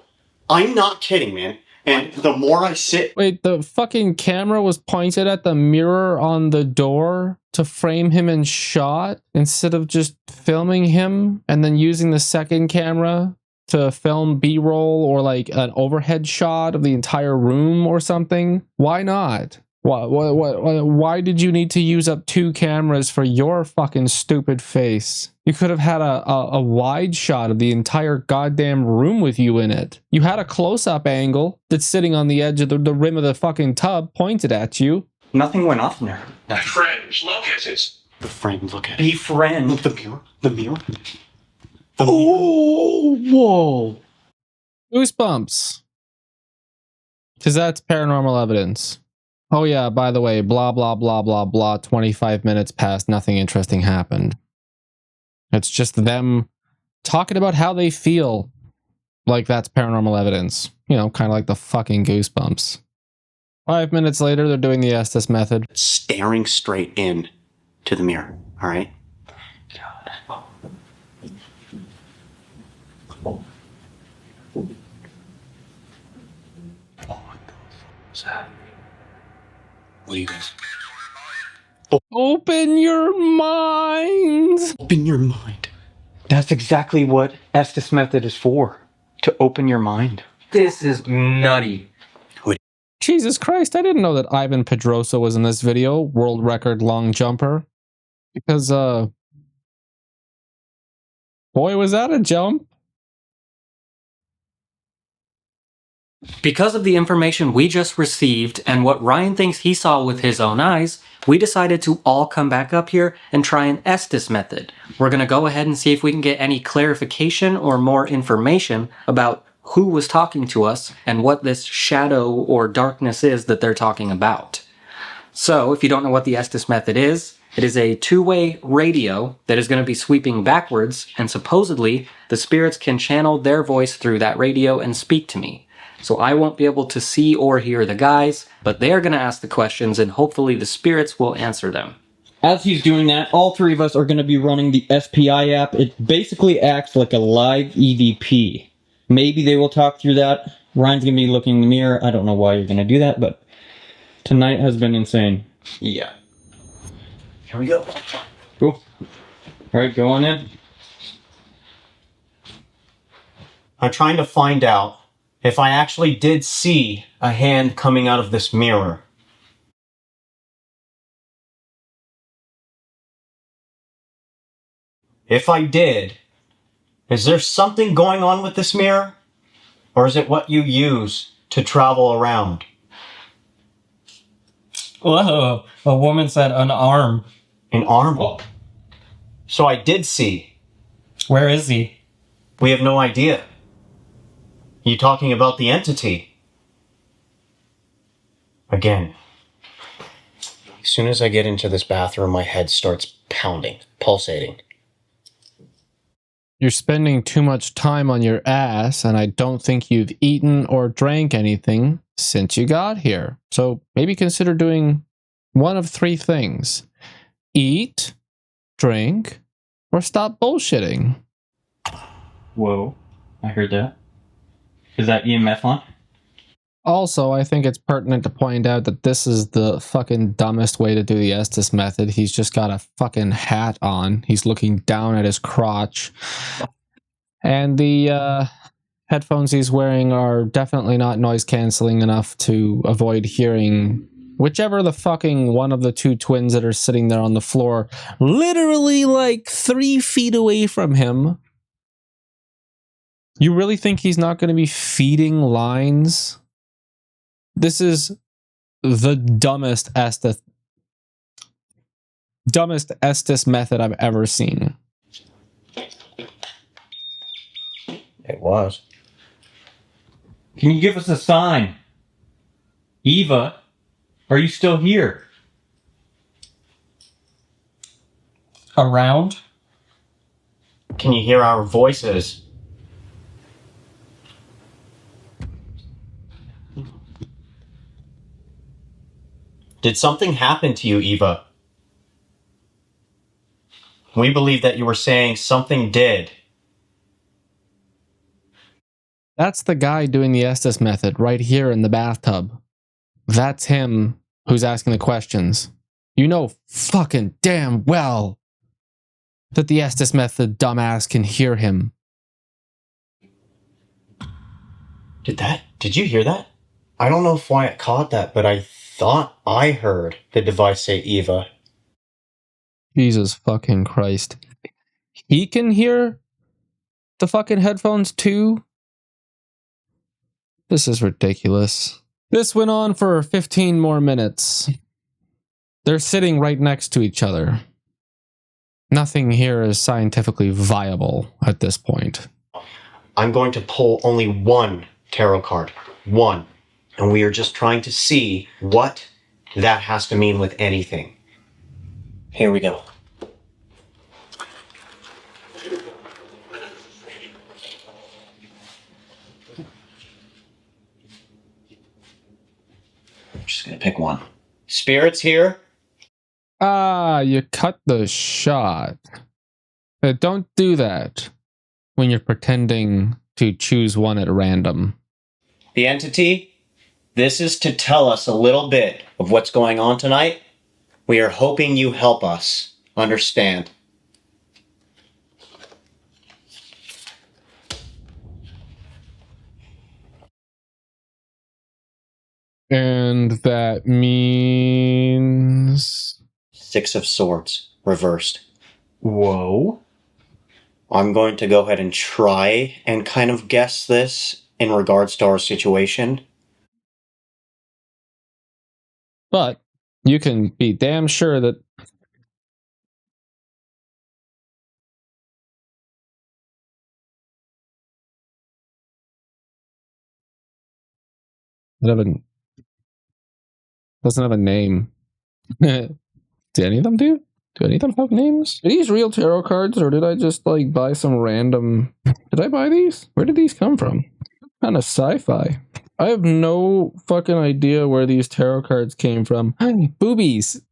Speaker 1: I'm not kidding, man. And the more I sit...
Speaker 2: Wait, the fucking camera was pointed at the mirror on the door to frame him in shot instead of just filming him and then using the second camera to film B-roll or like an overhead shot of the entire room or something? Why not? Why did you need to use up 2 cameras for your fucking stupid face? You could have had a wide shot of the entire goddamn room with you in it. You had a close-up angle that's sitting on the edge of the rim of the fucking tub pointed at you.
Speaker 5: Nothing went off in there.
Speaker 7: My friend, look at it.
Speaker 1: The frame, look at it.
Speaker 5: Hey, friend.
Speaker 1: Look, the mirror. The mirror.
Speaker 5: Oh, whoa.
Speaker 2: Goosebumps. Because that's paranormal evidence. Oh yeah, by the way, blah, blah, blah, blah, blah, 25 minutes passed, nothing interesting happened. It's just them talking about how they feel like that's paranormal evidence. You know, kind of like the fucking Goosebumps. 5 minutes later, they're doing the Estes method.
Speaker 1: Staring straight in to the mirror, all right? What do you guys...
Speaker 2: Open your mind!
Speaker 1: Open your mind.
Speaker 6: That's exactly what Estes method is for. To open your mind.
Speaker 5: This is nutty.
Speaker 2: Jesus Christ, I didn't know that Ivan Pedrosa was in this video, world record long jumper. Because, boy, was that a jump.
Speaker 3: Because of the information we just received and what Ryan thinks he saw with his own eyes, we decided to all come back up here and try an Estes method. We're going to go ahead and see if we can get any clarification or more information about who was talking to us and what this shadow or darkness is that they're talking about. So, if you don't know what the Estes method is, it is a two-way radio that is going to be sweeping backwards, and supposedly the spirits can channel their voice through that radio and speak to me. So I won't be able to see or hear the guys, but they're going to ask the questions and hopefully the spirits will answer them.
Speaker 6: As he's doing that, all 3 of us are going to be running the SPI app. It basically acts like a live EVP. Maybe they will talk through that. Ryan's going to be looking in the mirror. I don't know why you're going to do that, but tonight has been insane.
Speaker 5: Yeah.
Speaker 1: Here we go.
Speaker 6: Cool. Alright, go on in.
Speaker 1: I'm trying to find out if I actually did see a hand coming out of this mirror. If I did, is there something going on with this mirror? Or is it what you use to travel around?
Speaker 6: Whoa, a woman said an arm.
Speaker 1: An arm? So I did see.
Speaker 6: Where is he?
Speaker 1: We have no idea. You talking about the entity? Again. As soon as I get into this bathroom, my head starts pounding, pulsating.
Speaker 2: You're spending too much time on your ass, and I don't think you've eaten or drank anything since you got here. So maybe consider doing one of 3 things. Eat, drink, or stop bullshitting.
Speaker 6: Whoa, I heard that. Is that EMF on?
Speaker 2: Also, I think it's pertinent to point out that this is the fucking dumbest way to do the Estes method. He's just got a fucking hat on. He's looking down at his crotch. And the headphones he's wearing are definitely not noise canceling enough to avoid hearing whichever the fucking one of the two twins that are sitting there on the floor, literally like 3 feet away from him. You really think he's not going to be feeding lines? This is the dumbest Estes method I've ever seen.
Speaker 6: It was. Can you give us a sign? Eva, are you still here? Around?
Speaker 1: Can you hear our voices? Did something happen to you, Eva? We believe that you were saying something did.
Speaker 2: That's the guy doing the Estes method right here in the bathtub. That's him who's asking the questions. You know fucking damn well that the Estes method dumbass can hear him.
Speaker 1: Did you hear that? I don't know if Wyatt caught that, but I thought I heard the device say Eva.
Speaker 2: Jesus fucking Christ. He can hear the fucking headphones too? This is ridiculous. This went on for 15 more minutes. They're sitting right next to each other. Nothing here is scientifically viable at this point.
Speaker 1: I'm going to pull only one tarot card. One. And we are just trying to see what that has to mean with anything. Here we go. I'm just going to pick one. Spirits here.
Speaker 2: Ah, you cut the shot. Don't do that when you're pretending to choose one at random.
Speaker 1: The entity, this is to tell us a little bit of what's going on tonight. We are hoping you help us understand.
Speaker 2: And that means...
Speaker 1: 6 of Swords, reversed.
Speaker 6: Whoa.
Speaker 1: I'm going to go ahead and try and kind of guess this in regards to our situation.
Speaker 2: But you can be damn sure that doesn't have a name. Do any of them do? Do any of them have names? Are these real tarot cards, or did I just like buy some random... Did I buy these? Where did these come from? Kind of sci-fi. I have no fucking idea where these tarot cards came from. Boobies!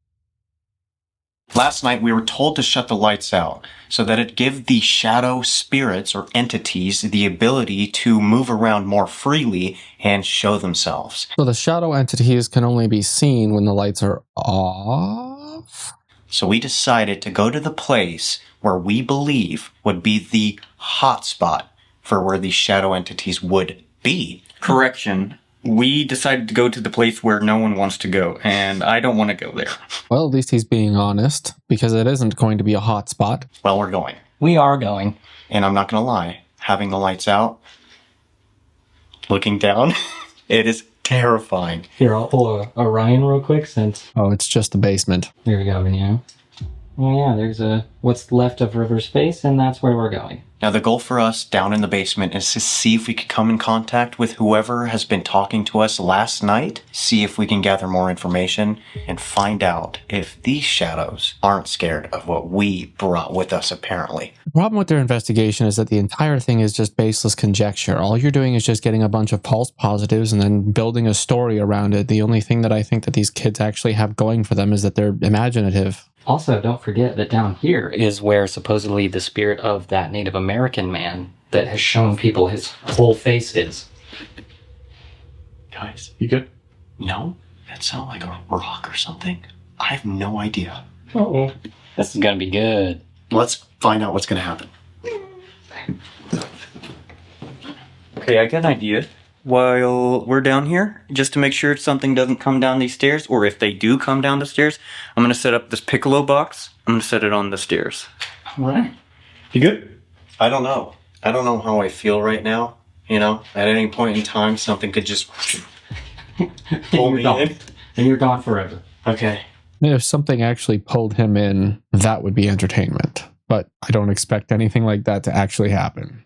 Speaker 1: Last night we were told to shut the lights out so that it give the shadow spirits or entities the ability to move around more freely and show themselves.
Speaker 2: So the shadow entities can only be seen when the lights are off?
Speaker 1: So we decided to go to the place where we believe would be the hot spot for where these shadow entities would be.
Speaker 5: Correction. We decided to go to the place where no one wants to go, and I don't want to go there.
Speaker 2: Well, at least he's being honest, because it isn't going to be a hot spot.
Speaker 1: Well, we're going.
Speaker 5: We are going.
Speaker 1: And I'm not going to lie, having the lights out, looking down, it is terrifying.
Speaker 5: Here, I'll pull a Orion real quick since...
Speaker 2: Oh, it's just the basement.
Speaker 5: There we go, Vinny. Oh yeah, there's what's left of River's face, and that's where we're going.
Speaker 1: Now, the goal for us down in the basement is to see if we could come in contact with whoever has been talking to us last night, see if we can gather more information, and find out if these shadows aren't scared of what we brought with us, apparently.
Speaker 2: The problem with their investigation is that the entire thing is just baseless conjecture. All you're doing is just getting a bunch of false positives and then building a story around it. The only thing that I think that these kids actually have going for them is that they're imaginative.
Speaker 5: Also, don't forget that down here is where supposedly the spirit of that Native American man that has shown people his whole face is.
Speaker 1: Guys, you good? No? That sounded like a rock or something. I have no idea.
Speaker 5: Uh-oh. This is gonna be good.
Speaker 1: Let's find out what's going to happen.
Speaker 6: Okay, I got an idea. While we're down here, just to make sure something doesn't come down these stairs, or if they do come down the stairs, I'm gonna set up this piccolo box. I'm gonna set it on the stairs.
Speaker 5: All right.
Speaker 6: You good?
Speaker 1: I don't know. I don't know how I feel right now. You know, at any point in time, something could just pull me in.
Speaker 5: And you're gone forever.
Speaker 1: Okay.
Speaker 2: If something actually pulled him in, that would be entertainment. But I don't expect anything like that to actually happen.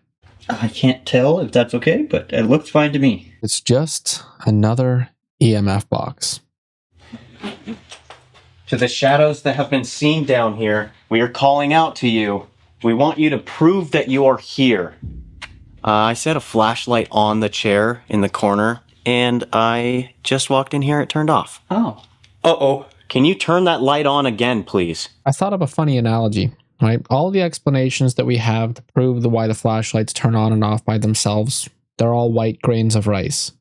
Speaker 6: I can't tell if that's okay, but it looks fine to me.
Speaker 2: It's just another EMF box.
Speaker 1: To the shadows that have been seen down here, we are calling out to you. We want you to prove that you are here. I set a flashlight on the chair in the corner, and I just walked in here, it turned off.
Speaker 5: Oh.
Speaker 6: Uh-oh.
Speaker 1: Can you turn that light on again, please?
Speaker 2: I thought of a funny analogy, right? All the explanations that we have to prove why the flashlights turn on and off by themselves, they're all white grains of rice.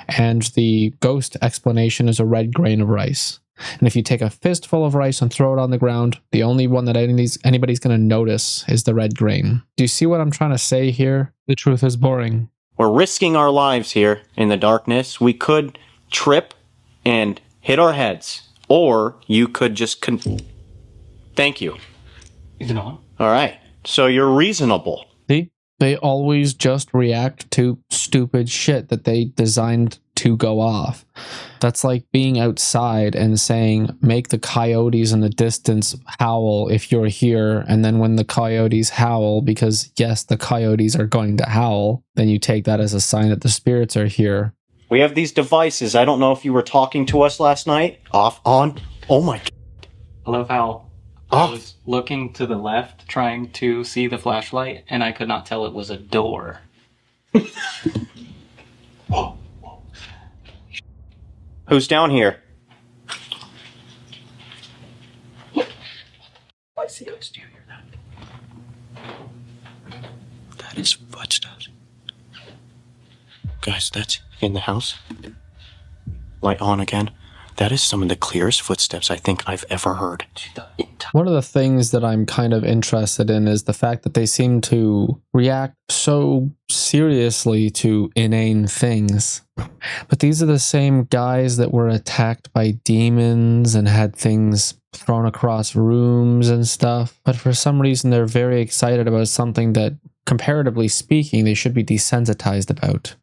Speaker 2: And the ghost explanation is a red grain of rice. And if you take a fistful of rice and throw it on the ground, the only one that anybody's going to notice is the red grain. Do you see what I'm trying to say here? The truth is boring.
Speaker 1: We're risking our lives here in the darkness. We could trip and hit our heads. Or you could just Thank you.
Speaker 5: Is it on?
Speaker 1: All right. So you're reasonable.
Speaker 2: See? They always just react to stupid shit that they designed to go off. That's like being outside and saying, make the coyotes in the distance howl if you're here. And then when the coyotes howl, because yes, the coyotes are going to howl, then you take that as a sign that the spirits are here.
Speaker 1: We have these devices. I don't know if you were talking to us last night. Off, on. Oh my.
Speaker 5: I love how I was looking to the left, trying to see the flashlight, and I could not tell it was a door.
Speaker 1: Who's down here?
Speaker 5: I see us. Do you hear that?
Speaker 1: That is footsteps. Guys, that's in the house. Light on again. That is some of the clearest footsteps I think I've ever heard.
Speaker 2: One of the things that I'm kind of interested in is the fact that they seem to react so seriously to inane things. But these are the same guys that were attacked by demons and had things thrown across rooms and stuff. But for some reason, they're very excited about something that, comparatively speaking, they should be desensitized about.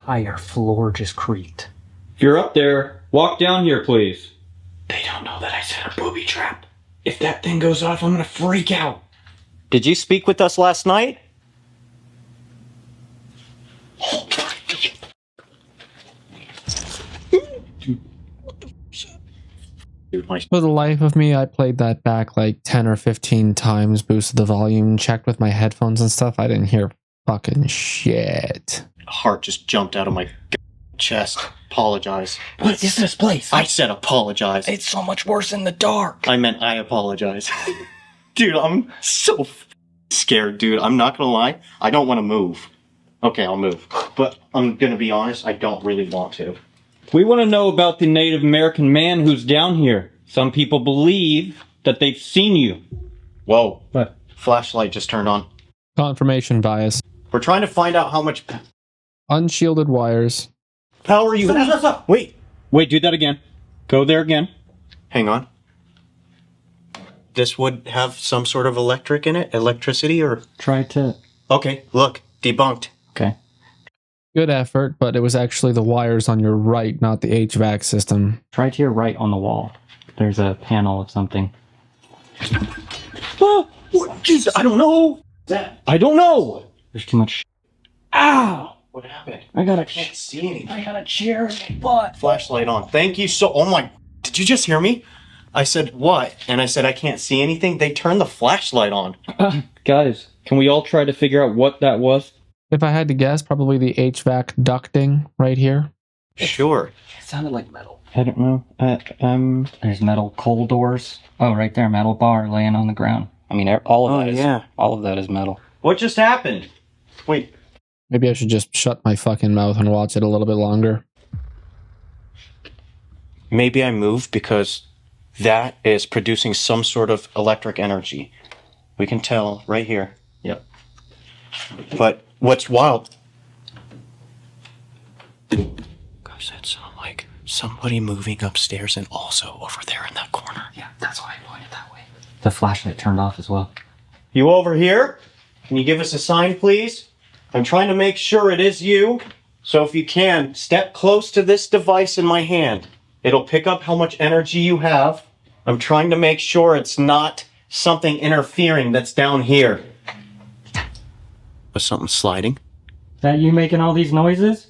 Speaker 5: Higher floor just creaked.
Speaker 6: If you're up there, walk down here, please. They don't know that I set a booby trap. If that thing goes off, I'm gonna freak out.
Speaker 1: Did you speak with us last night?
Speaker 2: For the life of me, I played that back like 10 or 15 times, boosted the volume, checked with my headphones and stuff. I didn't hear fucking shit.
Speaker 1: Heart just jumped out of my chest. Apologize.
Speaker 5: What is this place?
Speaker 1: I said apologize.
Speaker 5: It's so much worse in the dark.
Speaker 1: I meant I apologize. Dude, I'm so scared, dude. I'm not gonna lie. I don't want to move. Okay, I'll move. But I'm gonna be honest, I don't really want to.
Speaker 6: We want to know about the Native American man who's down here. Some people believe that they've seen you.
Speaker 1: Whoa.
Speaker 6: What?
Speaker 1: Flashlight just turned on.
Speaker 2: Confirmation bias.
Speaker 1: We're trying to find out how much
Speaker 2: Unshielded wires.
Speaker 1: power you have. Wait.
Speaker 6: Wait, do that again. Go there again.
Speaker 1: Hang on. This would have some sort of electric in it? Electricity or...
Speaker 5: Try to...
Speaker 1: Okay, look. Debunked.
Speaker 5: Okay.
Speaker 2: Good effort, but it was actually the wires on your right, not the HVAC system.
Speaker 5: Try to your right on the wall. There's a panel of something.
Speaker 6: Oh, jeez, I don't know. I don't know.
Speaker 5: There's too much
Speaker 6: Ow!
Speaker 1: What happened?
Speaker 5: I got a
Speaker 1: Can't see anything.
Speaker 5: I got a chair in my butt.
Speaker 1: Flashlight on. Thank you so... Oh my... Did you just hear me? I said, what? And I said, I can't see anything. They turned the flashlight on.
Speaker 6: Guys, can we all try to figure out what that was?
Speaker 2: If I had to guess, probably the HVAC ducting right here.
Speaker 1: Sure.
Speaker 5: It sounded like metal.
Speaker 6: I don't know.
Speaker 5: There's metal coal doors. Oh, right there, metal bar laying on the ground. I mean, all of that is metal.
Speaker 1: What just happened? Wait.
Speaker 2: Maybe I should just shut my fucking mouth and watch it a little bit longer.
Speaker 1: Maybe I moved because that is producing some sort of electric energy. We can tell right here.
Speaker 5: Yep.
Speaker 1: But what's wild, Gosh, that sounded like somebody moving upstairs and also over there in that corner.
Speaker 5: Yeah, that's why I pointed that way. The flashlight turned off as well.
Speaker 1: You over here? Can you give us a sign, please? I'm trying to make sure it is you. So if you can, step close to this device in my hand. It'll pick up how much energy you have. I'm trying to make sure it's not something interfering that's down here. Was something sliding?
Speaker 5: Is that you making all these noises?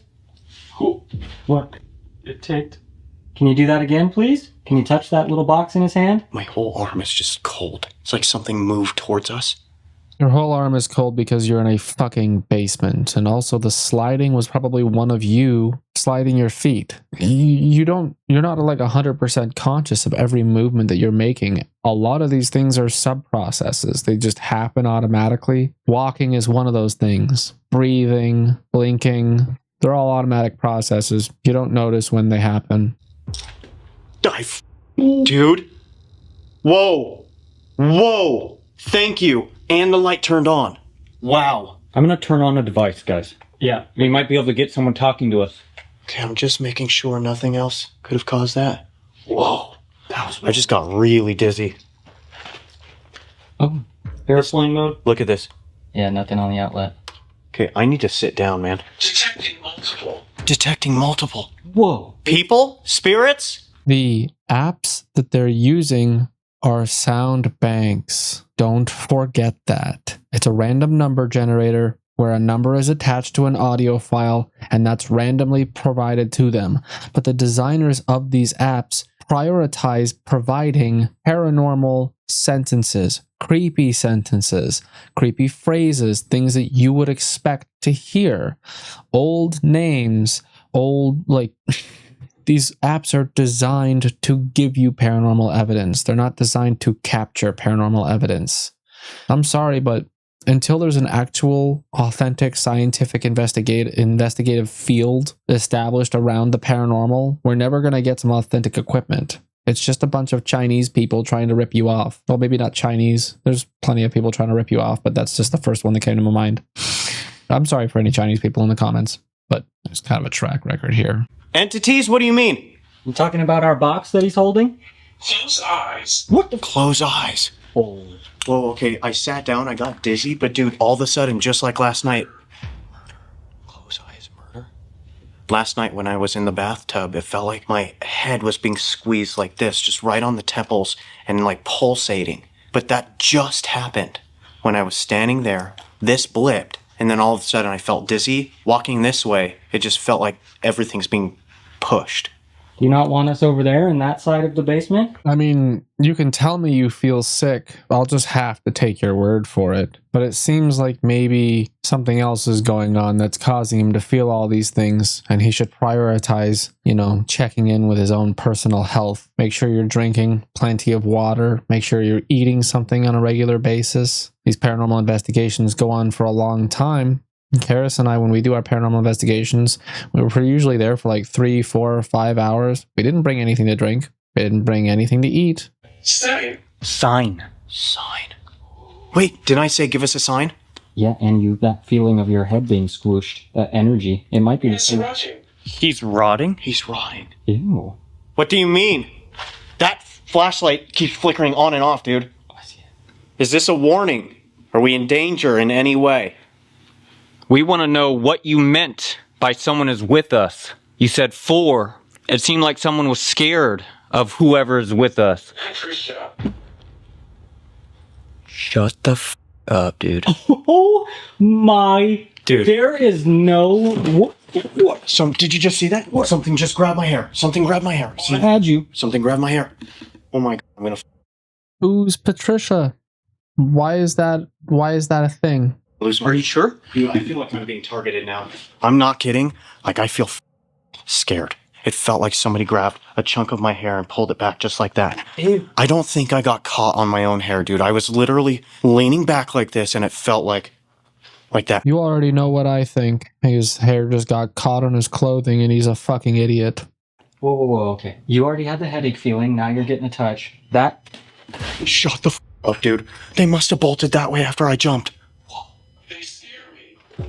Speaker 5: What?
Speaker 1: It ticked.
Speaker 5: Can you do that again, please? Can you touch that little box in his hand?
Speaker 1: My whole arm is just cold. It's like something moved towards us.
Speaker 2: Your whole arm is cold because you're in a fucking basement, and also the sliding was probably one of you sliding your feet. You're not like 100% conscious of every movement that you're making. A lot of these things are sub-processes. They just happen automatically. Walking is one of those things. Breathing, blinking, they're all automatic processes. You don't notice when they happen.
Speaker 1: Dude. Whoa. Whoa. Thank you. And the light turned on. Wow.
Speaker 6: I'm gonna turn on the device, guys.
Speaker 5: Yeah.
Speaker 6: We might be able to get someone talking to us.
Speaker 1: Okay, I'm just making sure nothing else could have caused that. Whoa. I just got really dizzy.
Speaker 6: Oh, airplane mode.
Speaker 1: Look at this.
Speaker 5: Yeah, nothing on the outlet.
Speaker 1: Okay, I need to sit down, man.
Speaker 7: Detecting multiple.
Speaker 1: Detecting multiple.
Speaker 5: Whoa.
Speaker 1: People? Spirits?
Speaker 2: The apps that they're using are sound banks. Don't forget that. It's a random number generator where a number is attached to an audio file and that's randomly provided to them. But the designers of these apps prioritize providing paranormal sentences, creepy phrases, things that you would expect to hear. Old names, these apps are designed to give you paranormal evidence. They're not designed to capture paranormal evidence. I'm sorry, but until there's an actual, authentic, scientific investigative field established around the paranormal, we're never going to get some authentic equipment. It's just a bunch of Chinese people trying to rip you off. Well, maybe not Chinese. There's plenty of people trying to rip you off, but that's just the first one that came to my mind. I'm sorry for any Chinese people in the comments, but there's kind of a track record here.
Speaker 1: Entities? What do you mean?
Speaker 5: You talking about our box that he's holding?
Speaker 7: Close eyes.
Speaker 1: What the? Close eyes.
Speaker 5: Oh.
Speaker 1: Whoa, okay, I sat down, I got dizzy, but dude, all of a sudden, just like last night. Close eyes, murder? Last night when I was in the bathtub, it felt like my head was being squeezed like this, just right on the temples and like pulsating. But that just happened. When I was standing there, this blipped, and then all of a sudden I felt dizzy. Walking this way, it just felt like everything's being pushed.
Speaker 5: Do you not want us over there in that side of the basement?
Speaker 2: I mean, you can tell me you feel sick. I'll just have to take your word for it. But it seems like maybe something else is going on that's causing him to feel all these things, and he should prioritize, checking in with his own personal health. Make sure you're drinking plenty of water. Make sure you're eating something on a regular basis. These paranormal investigations go on for a long time. Karis and I, when we do our paranormal investigations, we were usually there for like 3, 4, 5 hours. We didn't bring anything to drink. We didn't bring anything to eat.
Speaker 7: Sign.
Speaker 1: Sign. Wait, didn't I say give us a sign?
Speaker 5: Yeah, and that feeling of your head being squished, that energy. It might be the
Speaker 7: It's
Speaker 5: same.
Speaker 7: rotting.
Speaker 1: He's rotting? He's rotting.
Speaker 5: Ew.
Speaker 1: What do you mean? That flashlight keeps flickering on and off, dude. Is this a warning? Are we in danger in any way?
Speaker 8: We want to know what you meant by someone is with us. You said 4. It seemed like someone was scared of whoever is with us.
Speaker 7: Patricia.
Speaker 1: Shut the up, dude.
Speaker 5: Oh my.
Speaker 1: Dude.
Speaker 5: There is no.
Speaker 1: What? Did you just see that? What? Something just grabbed my hair. Something grabbed my hair.
Speaker 5: I had you.
Speaker 1: Something grabbed my hair. Oh my God, I'm gonna.
Speaker 2: Who's Patricia? Why is that a thing?
Speaker 1: Are you sure? Dude, I feel like I'm being targeted now. I'm not kidding. Like, I feel scared. It felt like somebody grabbed a chunk of my hair and pulled it back just like that.
Speaker 5: Ew.
Speaker 1: I don't think I got caught on my own hair, dude. I was literally leaning back like this, and it felt like that.
Speaker 2: You already know what I think. His hair just got caught on his clothing and he's a fucking idiot.
Speaker 5: Whoa, okay. You already had the headache feeling, now you're getting a touch. That.
Speaker 1: Shut the up, dude. They must have bolted that way after I jumped.
Speaker 7: They scare me.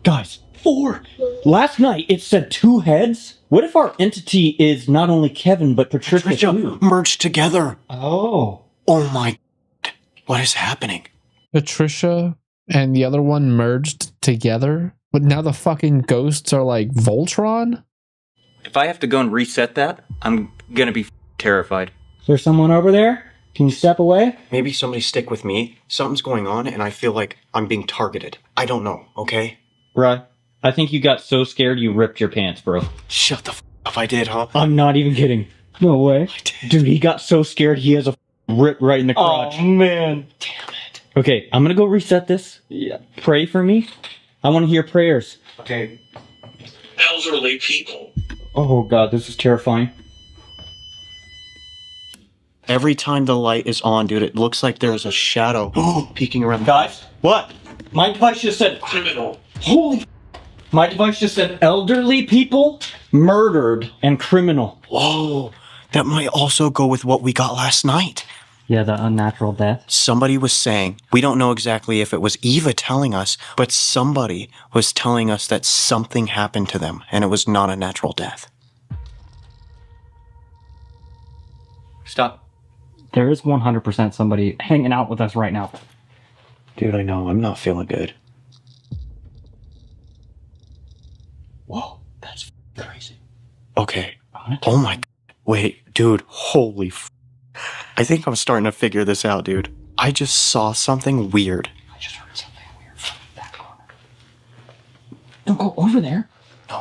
Speaker 6: Guys, 4. Last night it said 2 heads. What if our entity is not only Kevin but Patricia too?
Speaker 1: merged together.
Speaker 6: Oh.
Speaker 1: Oh my God. What is happening?
Speaker 2: Patricia and the other one merged together, but now the fucking ghosts are like Voltron?
Speaker 8: If I have to go and reset that, I'm gonna be terrified.
Speaker 6: Is there someone over there? Can you step away?
Speaker 1: Maybe somebody stick with me. Something's going on and I feel like I'm being targeted. I don't know, okay?
Speaker 6: Right. I think you got so scared you ripped your pants, bro.
Speaker 1: Shut the up, I did, huh?
Speaker 6: I'm not even kidding. No way.
Speaker 1: I did.
Speaker 6: Dude, he got so scared he has a rip right in the crotch.
Speaker 8: Oh man.
Speaker 1: Damn it.
Speaker 6: Okay, I'm gonna go reset this.
Speaker 8: Yeah.
Speaker 6: Pray for me. I want to hear prayers.
Speaker 1: Okay.
Speaker 7: Elderly people.
Speaker 6: Oh god, this is terrifying.
Speaker 1: Every time the light is on, dude, it looks like there's a shadow peeking around.
Speaker 6: Guys,
Speaker 1: What?
Speaker 6: my device just said,
Speaker 7: Criminal.
Speaker 6: holy my device just said elderly people, murdered, and criminal.
Speaker 1: Whoa. That might also go with what we got last night.
Speaker 5: Yeah, the unnatural death.
Speaker 1: Somebody was saying, we don't know exactly if it was Eva telling us, but somebody was telling us that something happened to them and it was not a natural death.
Speaker 8: Stop.
Speaker 5: There is 100% somebody hanging out with us right now.
Speaker 1: Dude, I know. I'm not feeling good. Whoa, that's crazy. Okay. Oh my. Wait, dude. Holy. I think I'm starting to figure this out, dude. I just saw something weird.
Speaker 5: I just heard something weird from that corner. Don't go over there.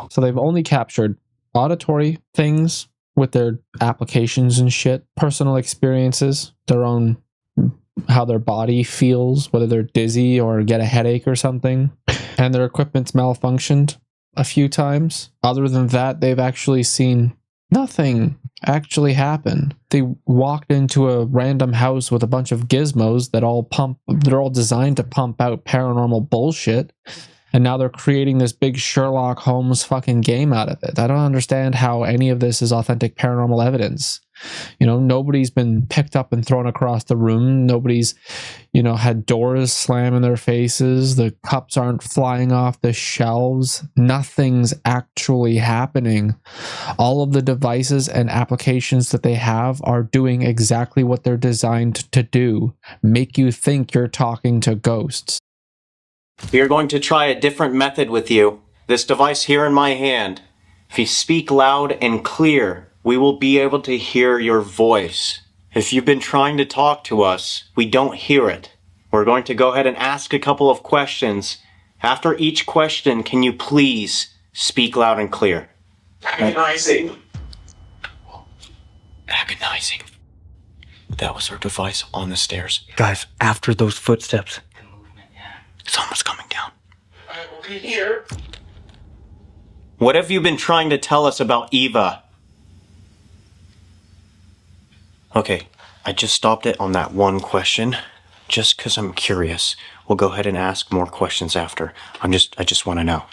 Speaker 2: So they've only captured auditory things with their applications and shit, personal experiences, their own, how their body feels, whether they're dizzy or get a headache or something, and their equipment's malfunctioned a few times. Other than that, they've actually seen nothing actually happen. They walked into a random house with a bunch of gizmos that they're all designed to pump out paranormal bullshit. And now they're creating this big Sherlock Holmes fucking game out of it. I don't understand how any of this is authentic paranormal evidence. You know, nobody's been picked up and thrown across the room. Nobody's, had doors slam in their faces. The cups aren't flying off the shelves. Nothing's actually happening. All of the devices and applications that they have are doing exactly what they're designed to do. Make you think you're talking to ghosts.
Speaker 1: We are going to try a different method with you. This device here in my hand. If you speak loud and clear, we will be able to hear your voice. If you've been trying to talk to us, we don't hear it. We're going to go ahead and ask a couple of questions. After each question, can you please speak loud and clear?
Speaker 7: Agonizing.
Speaker 1: Agonizing. That was our device on the stairs.
Speaker 8: Guys, after those footsteps.
Speaker 1: Someone's coming down.
Speaker 7: I will be here.
Speaker 1: What have you been trying to tell us about Eva? Okay, I just stopped it on that one question, just because I'm curious. We'll go ahead and ask more questions after. I just want to know.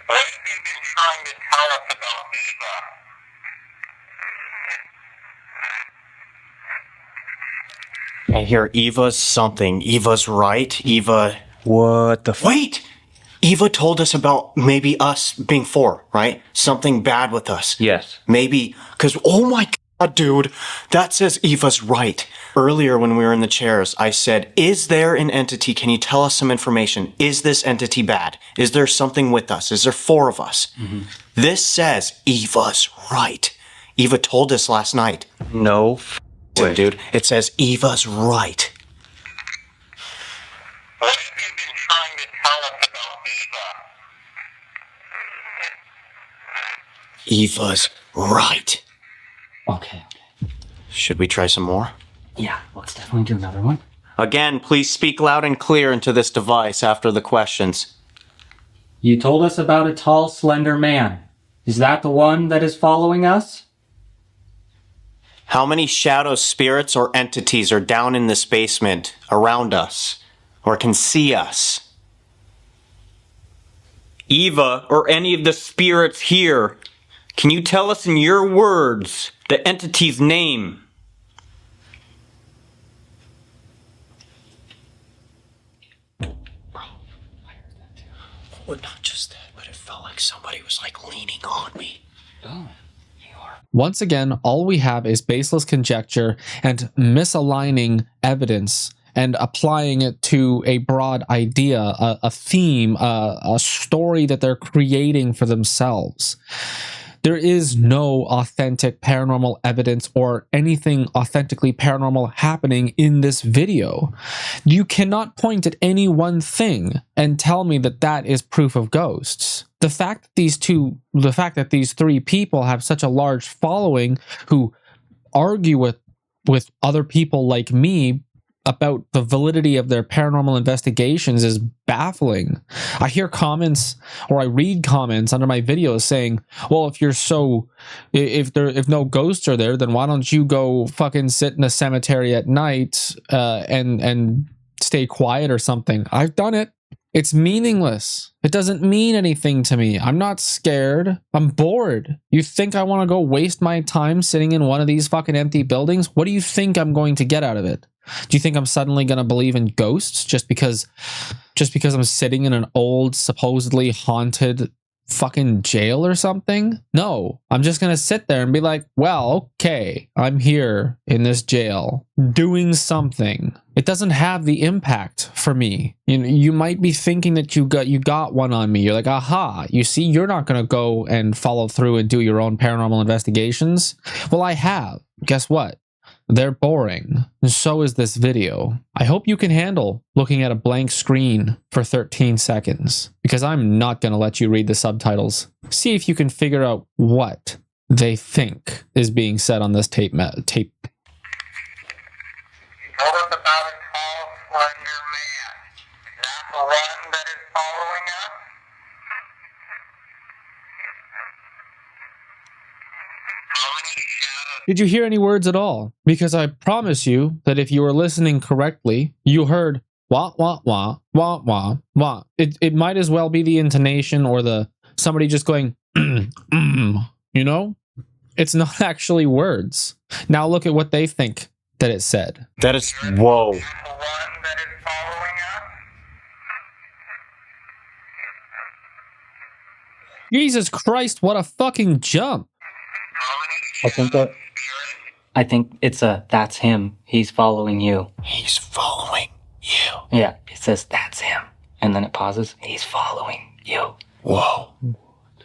Speaker 9: What have you been trying to tell us about Eva?
Speaker 1: I hear Eva's something. Eva's right. Eva.
Speaker 8: What the
Speaker 1: Wait! Eva told us about maybe us being 4, right? Something bad with us.
Speaker 8: Yes.
Speaker 1: Maybe, because, oh my God, dude, that says Eva's right. Earlier when we were in the chairs, I said, is there an entity? Can you tell us some information? Is this entity bad? Is there something with us? Is there 4 of us? Mm-hmm. This says Eva's right. Eva told us last night.
Speaker 8: No.
Speaker 1: Dude, it says Eva's right.
Speaker 9: What have you been trying to tell us about
Speaker 1: Eva's right.
Speaker 5: Okay.
Speaker 1: Should we try some more?
Speaker 5: Yeah, let's definitely do another one.
Speaker 1: Again, please speak loud and clear into this device after the questions.
Speaker 5: You told us about a tall, slender man. Is that the one that is following us?
Speaker 1: How many shadow spirits or entities are down in this basement around us or can see us?
Speaker 8: Eva, or any of the spirits here, can you tell us in your words the entity's name?
Speaker 1: Well, not just that, but it felt like somebody was like leaning on me.
Speaker 3: Oh.
Speaker 2: Once again, all we have is baseless conjecture and misaligning evidence and applying it to a broad idea, a theme, a story that they're creating for themselves. There is no authentic paranormal evidence or anything authentically paranormal happening in this video. You cannot point at any one thing and tell me that that is proof of ghosts. The fact that these three people have such a large following who argue with other people like me about the validity of their paranormal investigations is baffling. I hear comments or I read comments under my videos saying, well, if no ghosts are there, then why don't you go fucking sit in a cemetery at night and stay quiet or something? I've done it. It's meaningless. It doesn't mean anything to me. I'm not scared. I'm bored. You think I want to go waste my time sitting in one of these fucking empty buildings? What do you think I'm going to get out of it? Do you think I'm suddenly going to believe in ghosts just because I'm sitting in an old, supposedly haunted fucking jail or something? No, I'm just going to sit there and be like, well, okay, I'm here in this jail doing something. It doesn't have the impact for me. You might be thinking that you got one on me. You're like, aha, you see, you're not going to go and follow through and do your own paranormal investigations. Well, I have. Guess what? They're boring, and so is this video. I hope you can handle looking at a blank screen for 13 seconds, because I'm not going to let you read the subtitles. See if you can figure out what they think is being said on this tape.
Speaker 9: Told us about a tall, slender man. Is that the one that is following us? How many shadows?
Speaker 2: Did you hear any words at all? Because I promise you that if you were listening correctly, you heard wah, wah, wah, wah, wah, wah. It might as well be the intonation or somebody just going, you know? It's not actually words. Now look at what they think that it said.
Speaker 1: That is, whoa.
Speaker 9: Is that the one that is following us?
Speaker 2: Jesus Christ, what a fucking jump.
Speaker 9: How many
Speaker 5: I think that. I think it's that's him. He's following you.
Speaker 1: He's following you.
Speaker 5: Yeah, it says that's him. And then it pauses. He's following you.
Speaker 1: Whoa.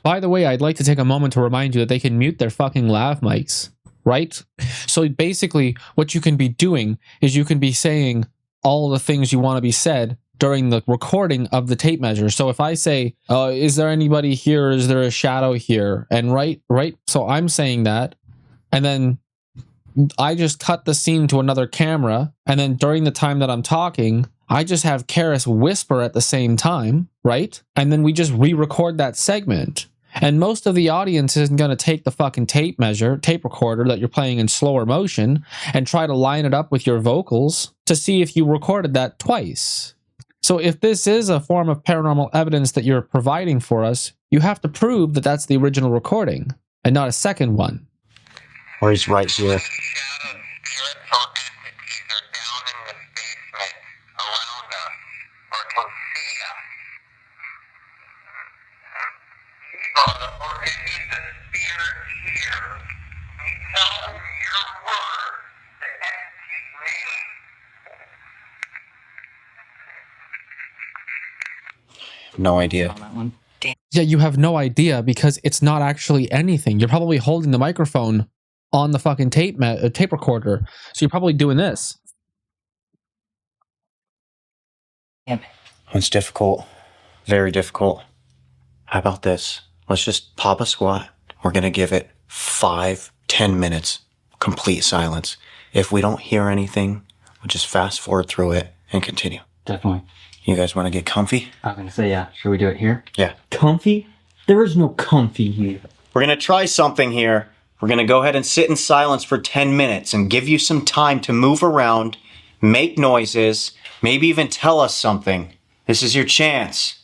Speaker 2: By the way, I'd like to take a moment to remind you that they can mute their fucking lav mics, right? So basically, what you can be doing is you can be saying all the things you want to be said during the recording of the tape measure. So if I say, is there anybody here? Is there a shadow here? And right. So I'm saying that, and then I just cut the scene to another camera, and then during the time that I'm talking, I just have Karis whisper at the same time, right? And then we just re-record that segment. And most of the audience isn't going to take the fucking tape recorder that you're playing in slower motion and try to line it up with your vocals to see if you recorded that twice. So if this is a form of paranormal evidence that you're providing for us, you have to prove that that's the original recording and not a second one.
Speaker 1: Or he's right here.
Speaker 9: shadows, spirits, or entities are down in the basement around us or can see us? Or maybe the spirit here. We tell them your word, the entity's name.
Speaker 1: No idea.
Speaker 5: On that one. Damn.
Speaker 2: Yeah, you have no idea because it's not actually anything. You're probably holding the microphone on the fucking tape recorder. So you're probably doing this.
Speaker 5: Damn it.
Speaker 1: It's difficult. Very difficult. How about this? Let's just pop a squat. We're going to give it 5-10 minutes. Complete silence. If we don't hear anything, we'll just fast forward through it and continue.
Speaker 5: Definitely.
Speaker 1: You guys want to get comfy?
Speaker 5: I'm going to say, yeah. Should we do it here?
Speaker 1: Yeah.
Speaker 6: Comfy? There is no comfy here.
Speaker 1: We're going to try something here. We're going to go ahead and sit in silence for 10 minutes and give you some time to move around, make noises, maybe even tell us something. This is your chance.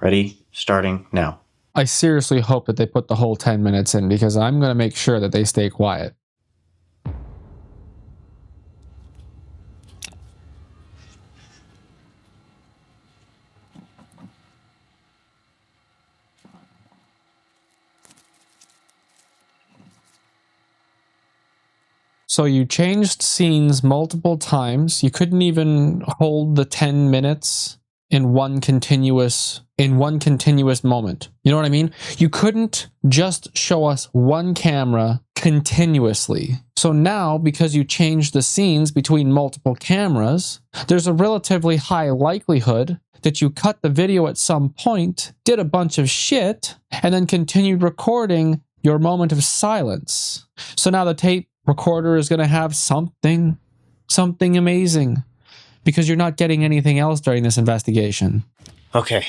Speaker 1: Ready? Starting now.
Speaker 2: I seriously hope that they put the whole 10 minutes in because I'm going to make sure that they stay quiet. So you changed scenes multiple times. You couldn't even hold the 10 minutes in one continuous moment. You know what I mean? You couldn't just show us one camera continuously. So now, because you changed the scenes between multiple cameras, there's a relatively high likelihood that you cut the video at some point, did a bunch of shit, and then continued recording your moment of silence. So now the tape recorder is going to have something amazing, because you're not getting anything else during this investigation.
Speaker 1: Okay.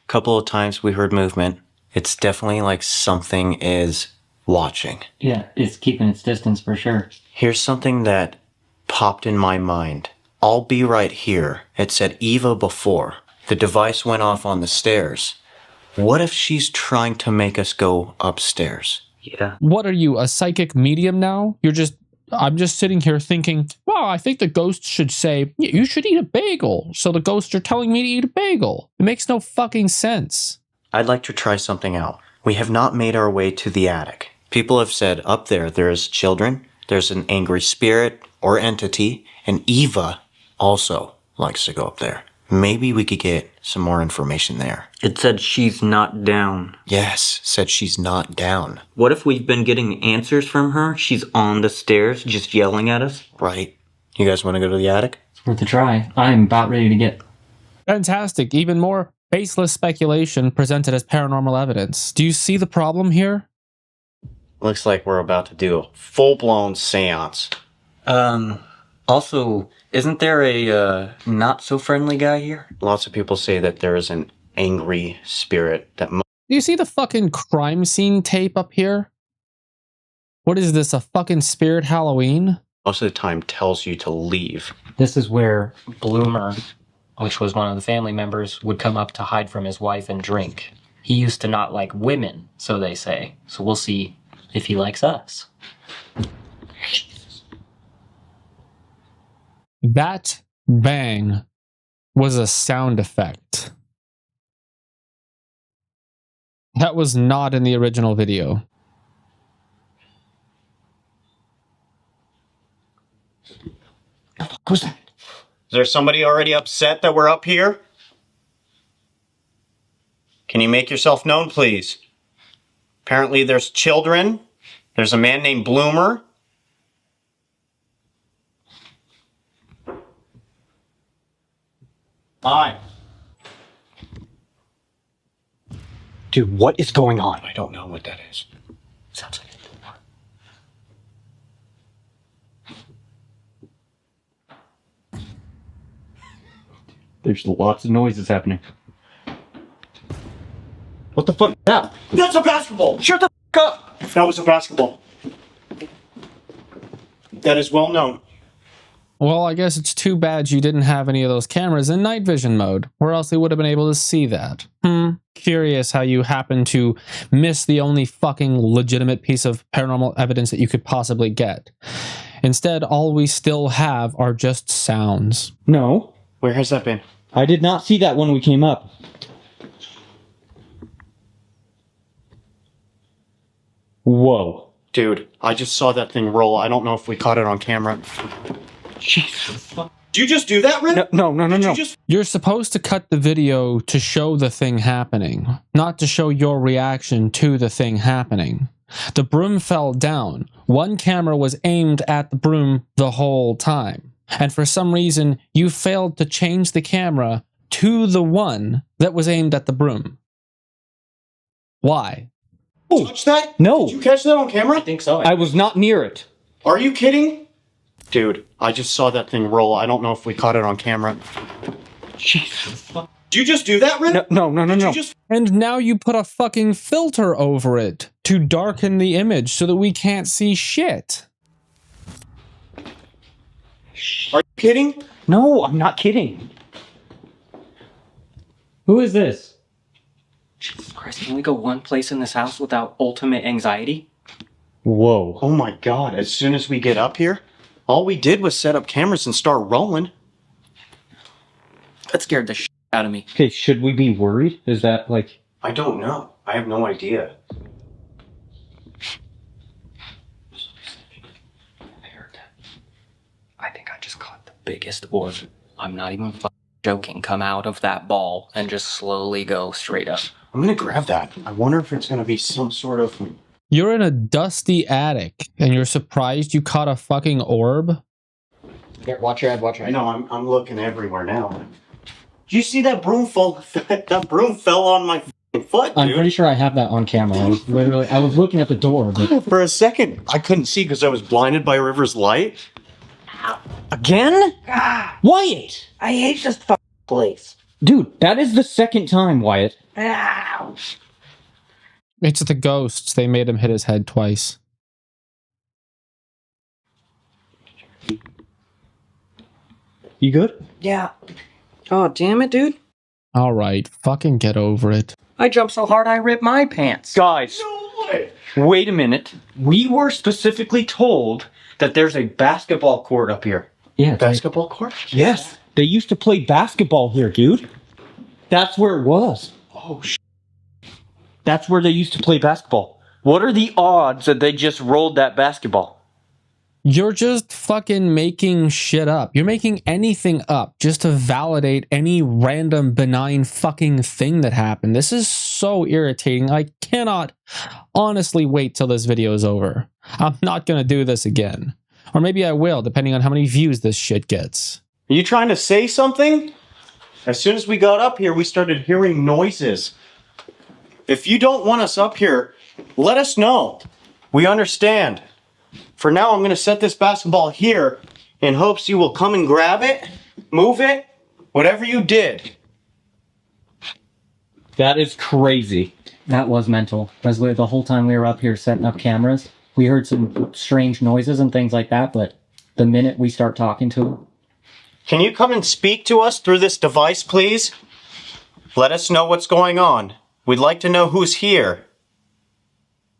Speaker 1: Couple of times we heard movement. It's definitely like something is watching.
Speaker 5: Yeah, it's keeping its distance for sure.
Speaker 1: Here's something that popped in my mind. I'll be right here. It said Eva before. The device went off on the stairs. What if she's trying to make us go upstairs?
Speaker 3: Yeah.
Speaker 2: What are you, a psychic medium now? I'm just sitting here thinking, well, I think the ghosts should say, you should eat a bagel. So the ghosts are telling me to eat a bagel. It makes no fucking sense.
Speaker 1: I'd like to try something out. We have not made our way to the attic. People have said up there's children, there's an angry spirit or entity, and Eva also likes to go up there. Maybe we could get some more information there.
Speaker 8: It said she's not down.
Speaker 1: Yes, said she's not down.
Speaker 8: What if we've been getting answers from her? She's on the stairs just yelling at us?
Speaker 1: Right. You guys want to go to the attic?
Speaker 5: It's worth a try. I'm about ready to get...
Speaker 2: Fantastic. Even more baseless speculation presented as paranormal evidence. Do you see the problem here?
Speaker 1: Looks like we're about to do a full-blown seance.
Speaker 8: Also, isn't there a not-so-friendly guy here?
Speaker 1: Lots of people say that there is an angry spirit that...
Speaker 2: Do you see the fucking crime scene tape up here? What is this, a fucking spirit Halloween?
Speaker 1: Most of the time tells you to leave.
Speaker 5: This is where Bloomer, which was one of the family members, would come up to hide from his wife and drink. He used to not like women, so they say. So we'll see if he likes us.
Speaker 2: That bang was a sound effect. That was not in the original video.
Speaker 1: Who's that? Is there somebody already upset that we're up here? Can you make yourself known, please? Apparently there's children. There's a man named Bloomer. Hi.
Speaker 8: Dude, what is going on?
Speaker 1: I don't know what that is.
Speaker 8: Sounds like it. There's lots of noises happening.
Speaker 1: What the fuck? Yeah. That's a basketball! Shut the fuck up! That was a basketball. That is well known.
Speaker 2: Well, I guess it's too bad you didn't have any of those cameras in night vision mode, or else they would have been able to see that. Curious how you happen to miss the only fucking legitimate piece of paranormal evidence that you could possibly get. Instead, all we still have are just sounds.
Speaker 6: No,
Speaker 1: Where has that been?
Speaker 6: I did not see that when we came up. Whoa.
Speaker 1: Dude, I just saw that thing roll. I don't know if we caught it on camera. Jesus. Did you just do that, Ren?
Speaker 6: No.
Speaker 2: You're supposed to cut the video to show the thing happening, not to show your reaction to the thing happening. The broom fell down. One camera was aimed at the broom the whole time. And for some reason, you failed to change the camera to the one that was aimed at the broom. Why?
Speaker 1: Touch that?
Speaker 6: No.
Speaker 1: Did you catch that on camera?
Speaker 5: I think so.
Speaker 6: I was not near it.
Speaker 1: Are you kidding? Dude, I just saw that thing roll. I don't know if we caught it on camera. Jesus. Did you just do that, Ren?
Speaker 6: No.
Speaker 2: And now you put a fucking filter over it to darken the image so that we can't see shit.
Speaker 1: Are you kidding?
Speaker 6: No, I'm not kidding. Who is this?
Speaker 5: Jesus Christ, can we go one place in this house without ultimate anxiety?
Speaker 6: Whoa.
Speaker 1: Oh my god, as soon as we get up here, all we did was set up cameras and start rolling.
Speaker 5: That scared the shit out of me.
Speaker 6: Okay, should we be worried? Is that like...
Speaker 1: I don't know. I have no idea.
Speaker 5: I heard that. biggest orb, I'm not even joking, come out of that ball and just slowly go straight up.
Speaker 1: I'm gonna grab that. I wonder if it's gonna be some sort of...
Speaker 2: You're in a dusty attic and you're surprised you caught a fucking orb?
Speaker 5: Here, watch your head, watch your
Speaker 1: I
Speaker 5: head.
Speaker 1: know, I'm looking everywhere now. Did you see that broom fall? That broom fell on my foot, dude.
Speaker 6: I'm pretty sure I have that on camera. I was looking at the door, but
Speaker 1: For a second, I couldn't see because I was blinded by River's light. Again?
Speaker 6: Wyatt!
Speaker 4: I hate this place.
Speaker 6: Dude, that is the second time, Wyatt.
Speaker 4: Ow.
Speaker 2: It's the ghosts. They made him hit his head twice.
Speaker 6: You good?
Speaker 3: Yeah. Oh, damn it, dude.
Speaker 2: All right, fucking get over it.
Speaker 3: I jumped so hard I ripped my pants.
Speaker 8: Guys, wait a minute. We were specifically told that there's a basketball court up here.
Speaker 6: Yeah.
Speaker 1: Basketball court?
Speaker 6: Yes. They used to play basketball here, dude. That's where it was.
Speaker 8: Oh,
Speaker 6: That's where they used to play basketball.
Speaker 8: what are the odds that they just rolled that basketball?
Speaker 2: You're just fucking making shit up. You're making anything up just to validate any random benign fucking thing that happened. This is so irritating. I cannot honestly wait till this video is over. I'm not gonna do this again. Or maybe I will, depending on how many views this shit gets.
Speaker 1: Are you trying to say something? As soon as we got up here, we started hearing noises. If you don't want us up here, let us know. We understand. For now, I'm going to set this basketball here in hopes you will come and grab it, move it, whatever you did.
Speaker 6: That is crazy.
Speaker 5: That was mental. Because the whole time we were up here setting up cameras, we heard some strange noises and things like that, but the minute we start talking to them...
Speaker 1: Can you come and speak to us through this device, please? Let us know what's going on. We'd like to know who's here.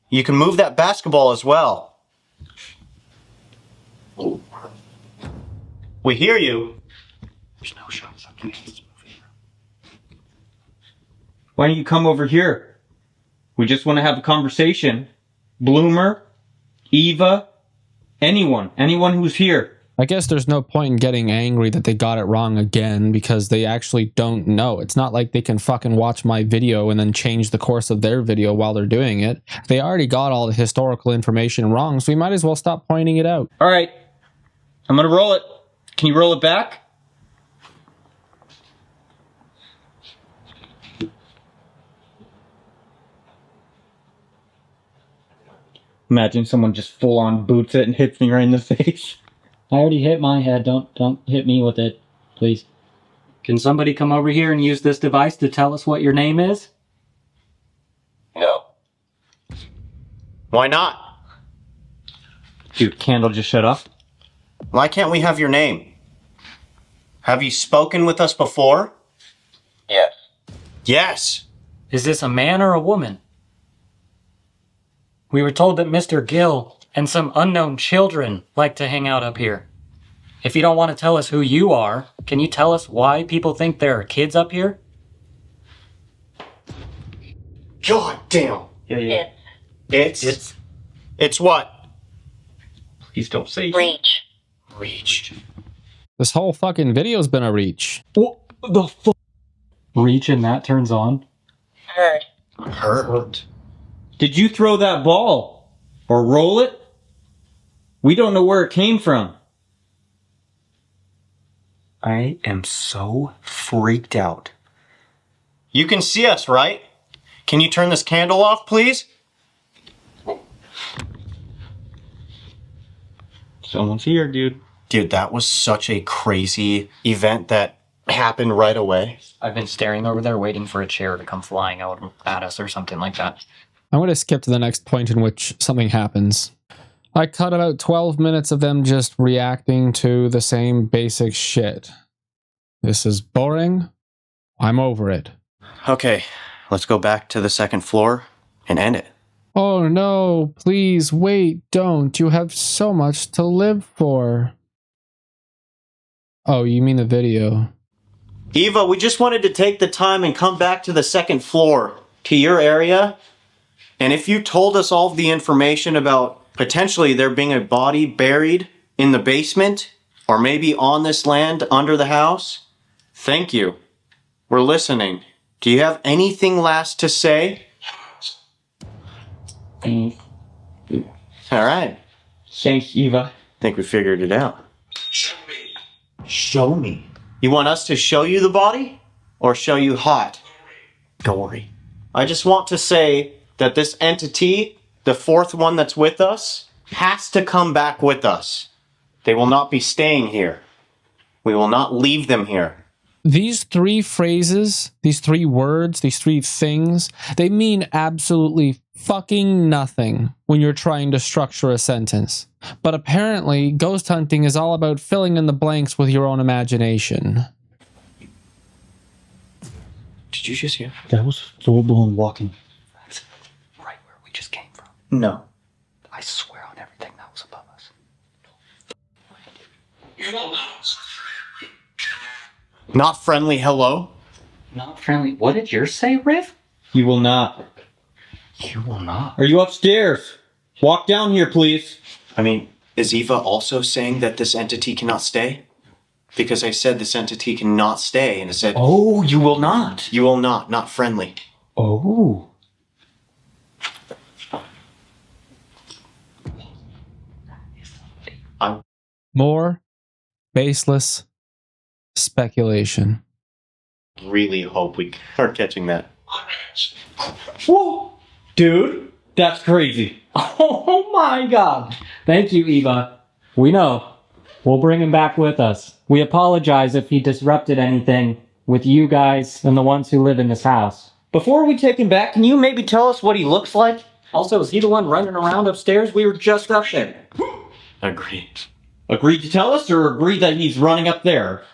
Speaker 1: You can move that basketball as well. We hear you. There's no shots.
Speaker 6: Why don't you come over here? We just want to have a conversation. Bloomer, Eva, anyone who's here.
Speaker 2: I guess there's no point in getting angry that they got it wrong again because they actually don't know. It's not like they can fucking watch my video and then change the course of their video while they're doing it. They already got all the historical information wrong, so we might as well stop pointing it out.
Speaker 6: All right. I'm going to roll it. Can you roll it back? Imagine someone just full on boots it and hits me right in the face.
Speaker 5: I already hit my head. Don't hit me with it, please. Can somebody come over here and use this device to tell us what your name is?
Speaker 9: No.
Speaker 1: Why not?
Speaker 6: Dude, Candle just shut up.
Speaker 1: Why can't we have your name? Have you spoken with us before?
Speaker 9: Yes.
Speaker 1: Yes.
Speaker 3: Is this a man or a woman? We were told that Mr. Gill and some unknown children like to hang out up here. If you don't want to tell us who you are, can you tell us why people think there are kids up here?
Speaker 1: God damn.
Speaker 6: Yeah.
Speaker 1: It's what?
Speaker 6: Please don't say
Speaker 9: Reach.
Speaker 1: Reached.
Speaker 2: This whole fucking video's been a reach.
Speaker 6: What the fuck?
Speaker 5: Reach and that turns on.
Speaker 9: Heard.
Speaker 1: Hurt.
Speaker 6: Did you throw that ball? Or roll it? We don't know where it came from.
Speaker 8: I am so freaked out.
Speaker 1: You can see us, right? Can you turn this candle off, please?
Speaker 6: Someone's here, dude.
Speaker 1: Dude, that was such a crazy event that happened right away.
Speaker 5: I've been staring over there waiting for a chair to come flying out at us or something like that.
Speaker 2: I'm going to skip to the next point in which something happens. I cut about 12 minutes of them just reacting to the same basic shit. This is boring. I'm over it.
Speaker 1: Okay, let's go back to the second floor and end it.
Speaker 2: Oh no, please wait, don't. You have so much to live for. Oh, you mean the video.
Speaker 1: Eva, we just wanted to take the time and come back to the second floor, to your area. And if you told us all of the information about potentially there being a body buried in the basement, or maybe on this land under the house? Thank you. We're listening. Do you have anything last to say? All right.
Speaker 6: Thanks, Eva.
Speaker 1: Think we figured it out.
Speaker 7: Show me.
Speaker 1: Show me. You want us to show you the body? Or show you hot? Dory. I just want to say that this entity, the fourth one that's with us, has to come back with us. They will not be staying here. We will not leave them here.
Speaker 2: These three phrases, these three words, these three things, they mean absolutely fucking nothing when you're trying to structure a sentence. But apparently, ghost hunting is all about filling in the blanks with your own imagination.
Speaker 1: Did you just hear?
Speaker 6: That was full-blown walking.
Speaker 5: That's right where we just came from.
Speaker 1: No.
Speaker 5: I swear on everything that was above us.
Speaker 7: You will not.
Speaker 1: Not friendly hello?
Speaker 5: Not friendly. What did yours say, Riv?
Speaker 6: You will not.
Speaker 5: You will not.
Speaker 6: Are you upstairs? Walk down here, please.
Speaker 1: I mean, is Eva also saying that this entity cannot stay? Because I said this entity cannot stay, and it said,
Speaker 5: Oh, you will not.
Speaker 1: you will not friendly.
Speaker 6: Oh.
Speaker 2: More baseless speculation.
Speaker 1: Really hope we are catching that.
Speaker 6: Whoa. Dude, that's crazy.
Speaker 5: Oh my god. Thank you, Eva. We know. We'll bring him back with us. We apologize if he disrupted anything with you guys and the ones who live in this house.
Speaker 6: Before we take him back, can you maybe tell us what he looks like?
Speaker 5: Also, is he the one running around upstairs? We were just up there.
Speaker 1: Agreed.
Speaker 6: Agree to tell us, or agree that he's running up there?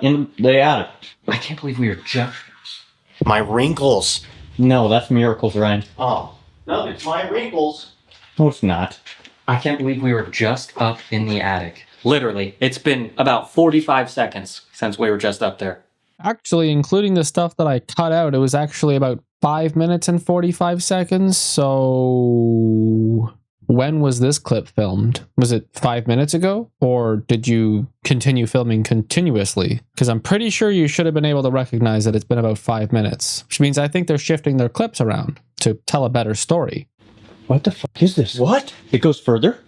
Speaker 6: In the attic.
Speaker 5: I can't believe we were just...
Speaker 1: My wrinkles.
Speaker 6: No, that's miracles, Ryan.
Speaker 1: Oh. No, it's my wrinkles.
Speaker 6: No, it's not.
Speaker 5: I can't believe we were just up in the attic. Literally, it's been about 45 seconds since we were just up there.
Speaker 2: Actually, including the stuff that I cut out, it was actually about 5 minutes and 45 seconds. So when was this clip filmed? Was it 5 minutes ago? Or did you continue filming continuously? Because I'm pretty sure you should have been able to recognize that it's been about 5 minutes, which means I think they're shifting their clips around to tell a better story.
Speaker 6: What the fuck is this?
Speaker 1: What?
Speaker 6: It goes further?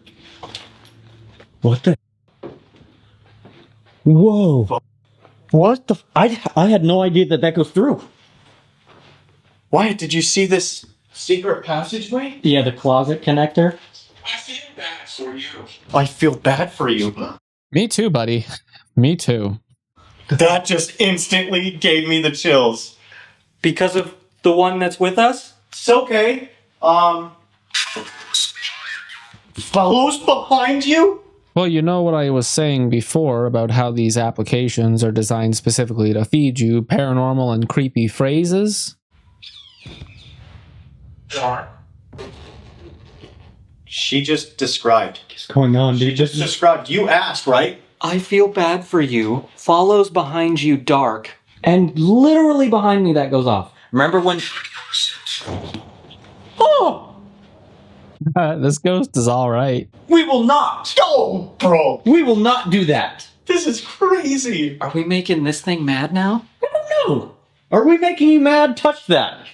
Speaker 6: What the? Whoa. What the? I had no idea that goes through.
Speaker 1: Wyatt, did you see this secret passageway?
Speaker 5: Yeah, the closet connector.
Speaker 7: I feel bad for you.
Speaker 1: I feel bad for you.
Speaker 2: Me too, buddy. Me too.
Speaker 1: That just instantly gave me the chills.
Speaker 5: Because of the one that's with us?
Speaker 1: It's okay. Follows behind you?
Speaker 2: Well, you know what I was saying before about how these applications are designed specifically to feed you paranormal and creepy phrases?
Speaker 7: Dark.
Speaker 1: She just described.
Speaker 6: What's going on, dude?
Speaker 1: Just described. You asked, right?
Speaker 5: I feel bad for you. Follows behind you dark. And literally behind me that goes off.
Speaker 6: Remember when?
Speaker 5: Oh!
Speaker 2: This ghost is all right.
Speaker 6: We will not.
Speaker 1: Oh, bro.
Speaker 6: We will not do that.
Speaker 1: This is crazy.
Speaker 5: Are we making this thing mad now?
Speaker 6: No. Are we making you mad? Touch that.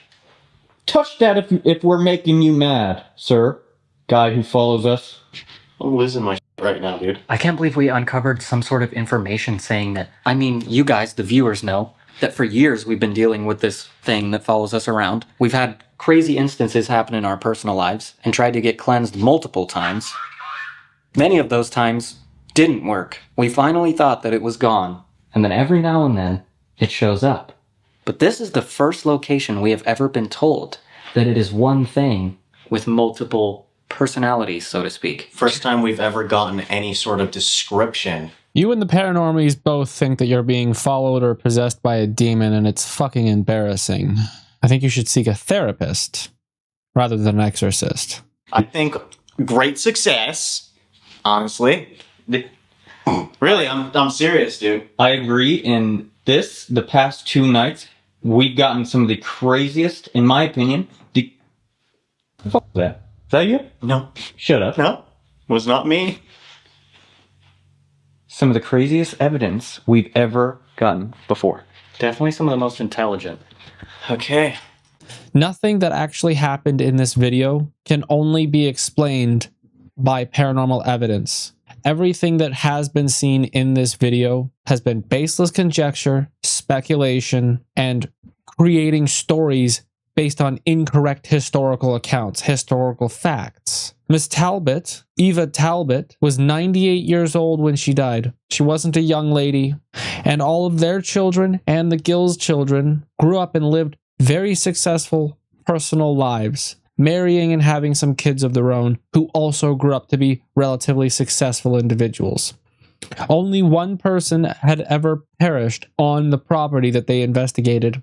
Speaker 6: Touch that if we're making you mad, sir. Guy who follows us.
Speaker 1: I'm losing my shit right now, dude.
Speaker 5: I can't believe we uncovered some sort of information saying that, I mean, you guys, the viewers, know that for years we've been dealing with this thing that follows us around. We've had crazy instances happen in our personal lives and tried to get cleansed multiple times. Many of those times didn't work. We finally thought that it was gone, and then every now and then it shows up. But this is the first location we have ever been told that it is one thing with multiple personalities, so to speak.
Speaker 1: First time we've ever gotten any sort of description.
Speaker 2: You and the paranormies both think that you're being followed or possessed by a demon, and it's fucking embarrassing. I think you should seek a therapist rather than an exorcist.
Speaker 1: I think great success, honestly. Really, I'm serious, dude.
Speaker 6: I agree. In the past 2 nights, we've gotten some of the craziest, in my opinion. Fuck that. Is that you?
Speaker 1: No.
Speaker 6: Shut up.
Speaker 1: No. Was not me.
Speaker 8: some of the craziest evidence we've ever gotten before.
Speaker 5: Definitely some of the most intelligent.
Speaker 8: Okay.
Speaker 2: Nothing that actually happened in this video can only be explained by paranormal evidence. Everything that has been seen in this video has been baseless conjecture, speculation, and creating stories based on incorrect historical accounts, historical facts. Miss Talbot, Eva Talbot, was 98 years old when she died. She wasn't a young lady, and all of their children and the Gills' children grew up and lived very successful personal lives, marrying and having some kids of their own who also grew up to be relatively successful individuals. Only one person had ever perished on the property that they investigated,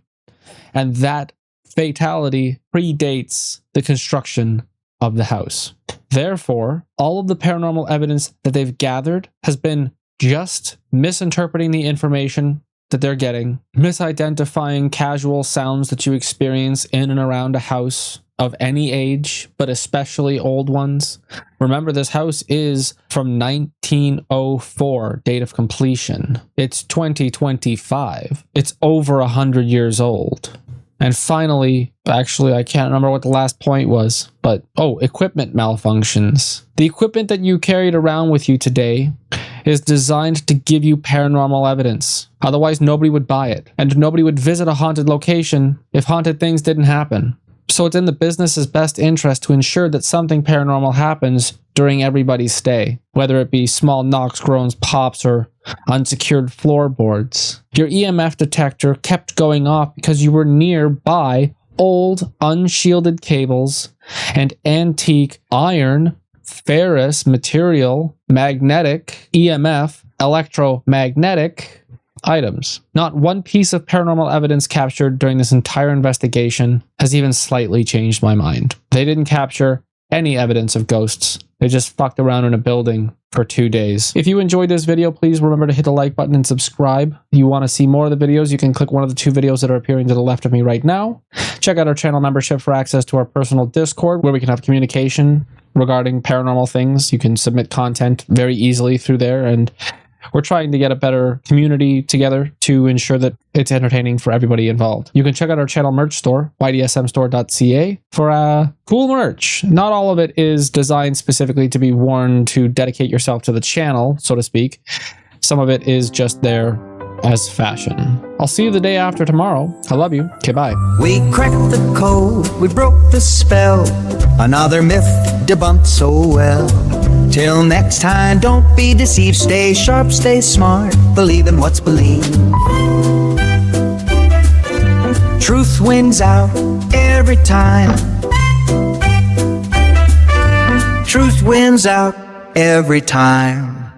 Speaker 2: and that fatality predates the construction of the house. Therefore, all of the paranormal evidence that they've gathered has been just misinterpreting the information that they're getting, misidentifying casual sounds that you experience in and around a house of any age, but especially old ones. Remember, this house is from 1904, date of completion. It's 2025. It's over 100 years old. And finally, actually, I can't remember what the last point was, but equipment malfunctions. The equipment that you carried around with you today is designed to give you paranormal evidence. Otherwise, nobody would buy it, and nobody would visit a haunted location if haunted things didn't happen. So it's in the business's best interest to ensure that something paranormal happens during everybody's stay, whether it be small knocks, groans, pops, or unsecured floorboards. Your EMF detector kept going off because you were nearby old, unshielded cables and antique iron, ferrous material, magnetic, EMF, electromagnetic items. Not one piece of paranormal evidence captured during this entire investigation has even slightly changed my mind. They didn't capture any evidence of ghosts. They just fucked around in a building for 2 days. If you enjoyed this video, please remember to hit the like button and subscribe. If you want to see more of the videos, you can click one of the 2 videos that are appearing to the left of me right now. Check out our channel membership for access to our personal Discord, where we can have communication regarding paranormal things. You can submit content very easily through there, and we're trying to get a better community together to ensure that it's entertaining for everybody involved. You can check out our channel merch store, ydsmstore.ca, for cool merch. Not all of it is designed specifically to be worn to dedicate yourself to the channel, so to speak. Some of it is just there as fashion. I'll see you the day after tomorrow. I love you. Okay, bye.
Speaker 10: We cracked the code, we broke the spell. Another myth debunked so well. Till next time, don't be deceived. Stay sharp, stay smart. Believe in what's believed. Truth wins out every time. Truth wins out every time.